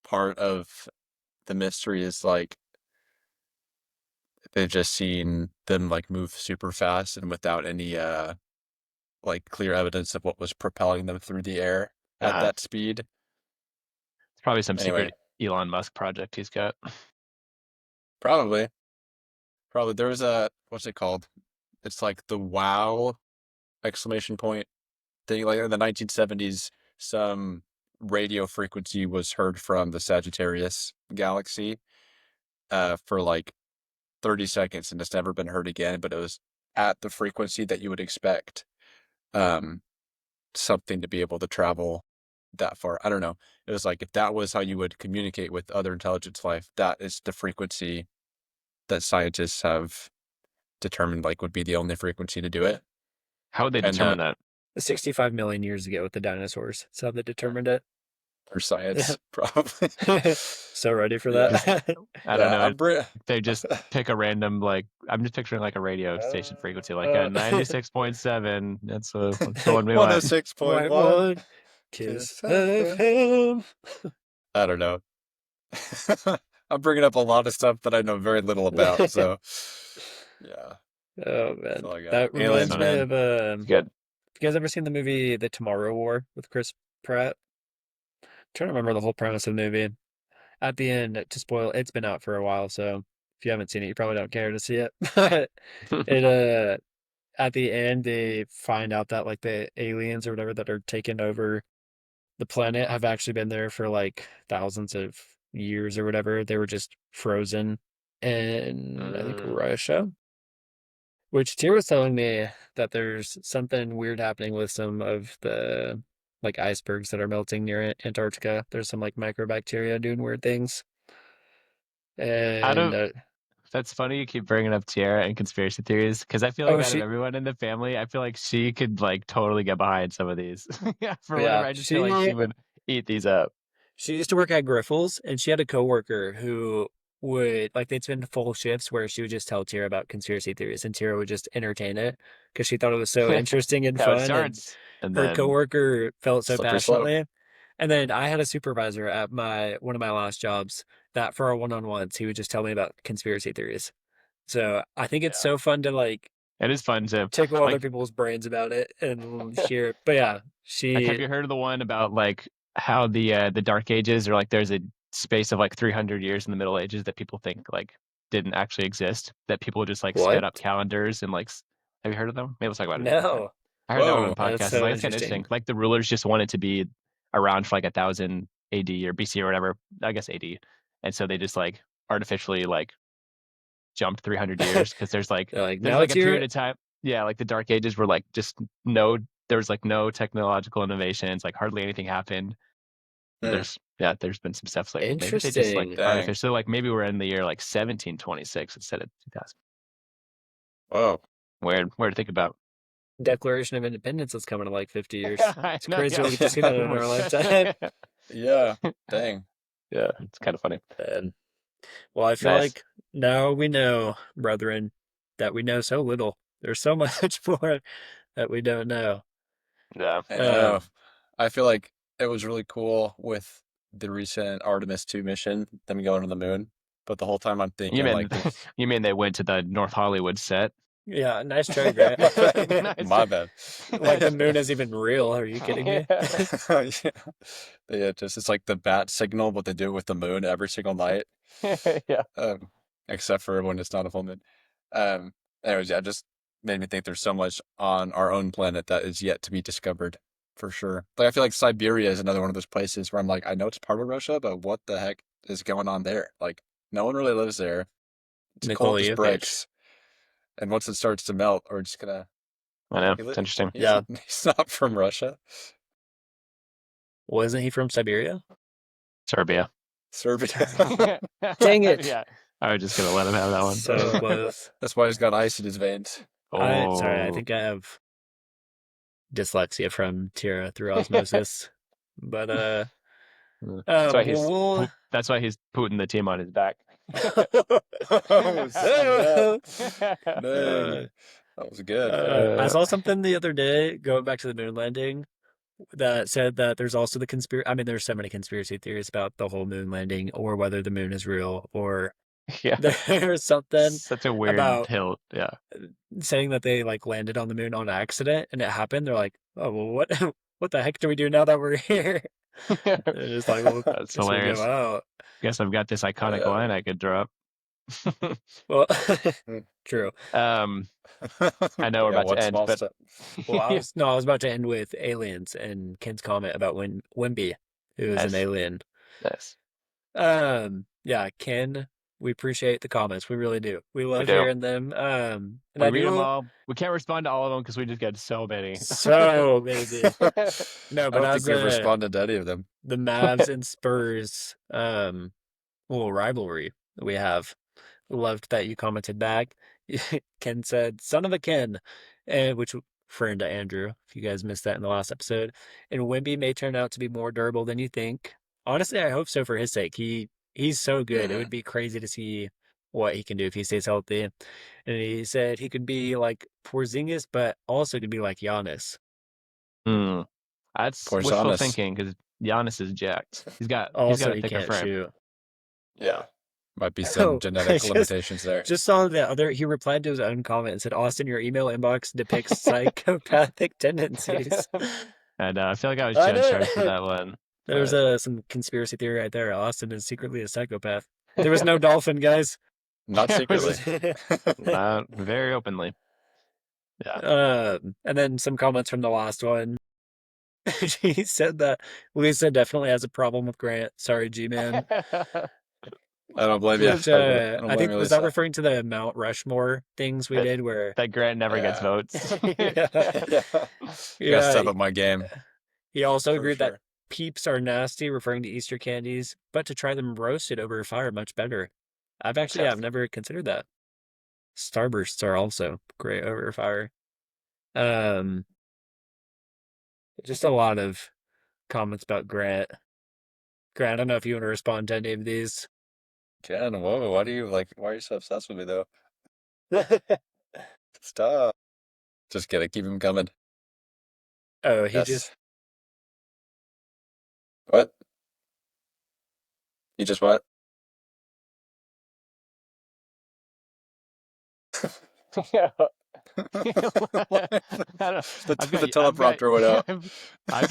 part of the mystery is like they've just seen them like move super fast and without any like clear evidence of what was propelling them through the air at Uh-huh. that speed. It's probably some Anyway, secret Elon Musk project he's got. probably there was a, what's it called? It's like the wow exclamation point thing. Like in the 1970s, some radio frequency was heard from the Sagittarius galaxy for like 30 seconds and it's never been heard again, but it was at the frequency that you would expect um, something to be able to travel that far. I don't know. It was like if that was how you would communicate with other intelligence life, that is the frequency that scientists have determined like would be the only frequency to do it. How would they And determine that? 65 million years ago with the dinosaurs. That's how they determined it. for science, probably. So ready for Yeah. that? I don't Yeah. know. They just pick a random like I'm just picturing like a radio station frequency, like a 96.7. That's the one we want. 1 106.1. 1 Kiss FM. I don't know. I'm bringing up a lot of stuff that I know very little about. So, yeah, Oh that's man, all I got. that Aliens, reminds me man. of Good. you guys ever seen the movie The Tomorrow War with Chris Pratt? I'm trying to remember the whole premise of the movie. At the end, to spoil, it's been out for a while, so if you haven't seen it, you probably don't care to see it. But it at the end they find out that like the aliens or whatever that are taking over the planet have actually been there for like thousands of years or whatever. They were just frozen in I think Russia. Which Tyr was telling me that there's something weird happening with some of the like icebergs that are melting near Antarctica. There's some like microbacteria doing weird things. Out And of That's funny you keep bringing up Tiara and conspiracy theories because I feel like oh, out of everyone in the family, I feel like she could like totally get behind some of these. Yeah, for whatever, yeah, I just feel like she would eat these up. she used to work at Griffles, and she had a coworker who would like they'd spend full shifts where she would just tell Tira about conspiracy theories, and Tira would just entertain it because she thought it was so interesting and How it fun, and starts, and her then coworker felt so Slippery slope. passionately. And then I had a supervisor at my one of my last jobs that for our one-on-ones, he would just tell me about conspiracy theories. So I think it's yeah, so fun to like it is fun to tickle other like. people's brains about it and hear. But yeah, Like, have she you heard of the one about like how the Dark Ages, or like there's a space of like 300 years in the Middle Ages that people think like didn't actually exist, that people just like sped up what? calendars and like have you heard of them? Maybe we'll talk about it another time. No, I heard that one on Whoa. the that's podcast. It's so like it's kind of interesting. interesting. Like the rulers just wanted to be around for like 1,000 AD or BC or whatever. I guess AD, and so they just like artificially like jumped 300 years because They're like, there's now like it's a period here. of time. Yeah, like the Dark Ages were like just no, there was like no technological innovations, like hardly anything happened. Hmm. There's been some stuff like maybe they just like Interesting. Dang. artificially, like maybe we're in the year like 1726 instead of 2000. Whoa. Weird to think about. Declaration of Independence is coming in like 50 years. I It's know, crazy yeah. what we can see that in our lifetime. Yeah. Dang. Yeah, it's kind of funny. And, well, I feel Nice. like now we know, brethren, that we know so little. There's so much more that we don't know. Yeah. I know. Um, I feel like it was really cool with the recent Artemis 2 mission, them going to the moon. But the whole time I'm You thinking mean like there's you mean they went to the North Hollywood set? yeah, nice try, Grant. Nice. my bad. Like the moon is even real. Are you kidding me? Yeah. Yeah, just it's like the bat signal, but they do it with the moon every single night. Yeah. Except for when it's not a full moon. Um, Anyways, yeah, it just made me think there's so much on our own planet that is yet to be discovered, for sure. Like I feel like Siberia is another one of those places where I'm like, I know it's part of Russia, but what the heck is going on there? Like, no one really lives there. It's cold Nikola as Jokic. bricks, and once it starts to melt, we're just gonna. I know. He It's li- interesting. He's Yeah. he's not from Russia. Wasn't he from Siberia? Serbia. Serbia. Dang it. Yeah. I was just gonna let him have that one. So close. That's why he's got ice in his veins. Sorry, I Oh. think I have dyslexia from Tira through osmosis. But That's why he's we'll that's why he's putting the team on his back. Oh, snap. Uh, Dang. That was good. I saw something the other day going back to the moon landing that said that there's also the conspiracy. I mean, there's so many conspiracy theories about the whole moon landing or whether the moon is real or Yeah. there's something Such a weird about hill. Yeah. saying that they like landed on the moon on accident and it happened. They're like, oh, well, what what the heck do we do now that we're here? They're just like, well, That's guess we'll hilarious. go out. Guess I've got this iconic Yeah. line I could drop. Well, true. I know we're Yeah, about one to end, small but step. Well, I was about to end with aliens and Ken's comment about Wimby, who is Nice. an alien. Nice. Yeah, Ken, we appreciate the comments. We really do. We love do. hearing them. And We I read them do all. We can't respond to all of them because we just get so many. so many. No, I but don't as think we've responded to any of them. the Mavs and Spurs rivalry that we have, loved that you commented back. Ken said, "Son of a Ken," and which referring to Andrew. If you guys missed that in the last episode, and Wimby may turn out to be more durable than you think. Honestly, I hope so for his sake. He's so good. It Mhm. would be crazy to see what he can do if he stays healthy. And he said he could be like Porzingis, but also could be like Giannis. That's Poor wishful Giannis. thinking because Giannis is jacked. He's got Also, a he thicker can't frame. shoot. Yeah. Might be some Oh, I genetic limitations there. just saw the other. He replied to his own comment and said, "Austin, your email inbox depicts psychopathic tendencies." And I feel like I was I judge know. charged for that one. There's some conspiracy theory right there. Austin is secretly a psychopath. There was no dolphin, guys. Not secretly. Very openly. Yeah. And then some comments from the last one. He said that Lisa definitely has a problem with Grant. Sorry, G-Man. I don't blame you. Which, I don't I think blame you, was that Lisa. referring to the Mount Rushmore things we did where That Grant never gets Yeah. votes. yeah. You gotta step up my game. He also for agreed that sure. peeps are nasty, referring to Easter candies, but to try them roasted over a fire much better. I've never considered that. Starbursts are also great over a fire. Um, just a lot of comments about Grant. Grant, I don't know if you want to respond to any of these. Jen, whoa, why are you so obsessed with me though? Stop. Just kidding, keep him coming. Oh, he just Yes. What? You just what? What? I don't, The, I've the got, I've got, teleprompter went out. I've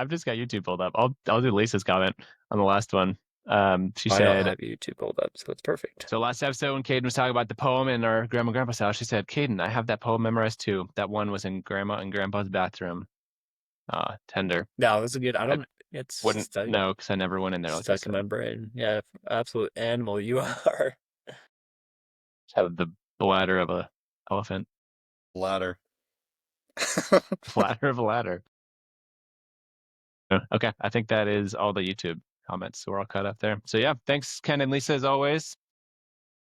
just got YouTube pulled up. I'll do Lisa's comment on the last one. She I don't said, have YouTube pulled up, so it's perfect. so last episode when Caden was talking about the poem in our grandma and grandpa's house, she said, Caden, I have that poem memorized too. That one was in grandma and grandpa's bathroom. Tender. No, it's a good. I I don't. It's wouldn't stuck, know because I never went in there, like I stuck in said. my brain. Yeah, absolute animal you are. Just have the bladder of a elephant. Ladder. Bladder of a ladder. Okay, I think that is all the YouTube comments. So we're all caught up there. So yeah, thanks Ken and Lisa as always.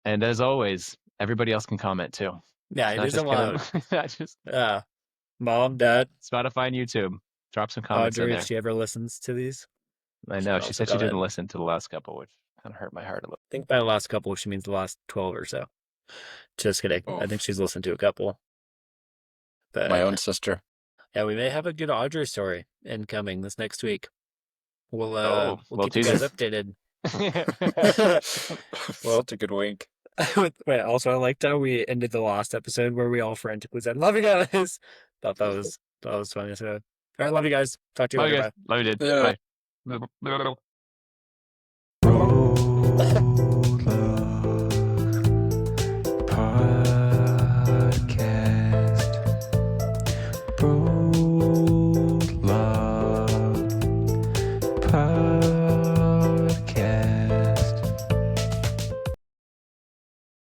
And as always, everybody else can comment too. Yeah, It's it not isn't just Ken loud. and not just Mom, Dad, Spotify and YouTube. Drop some comments in Audrey, if there. she ever listens to these, I she know can she also said she comment. didn't listen to the last couple, which kind of hurt my heart a little. I think by the last couple, she means the last 12 or so. Just kidding. I think Oof. she's listened to a couple. My But own sister. yeah, we may have a good Audrey story incoming this next week. We'll Oh, we'll little keep you guys teaser. updated. Well, Such a good wink. wait, also I liked how we ended the last episode where we all frantically said, "Love you guys." Thought that was funny. So, all right, love you guys. Talk to you Love you later. guys. Bye. Love you, dude. Yeah. Bye.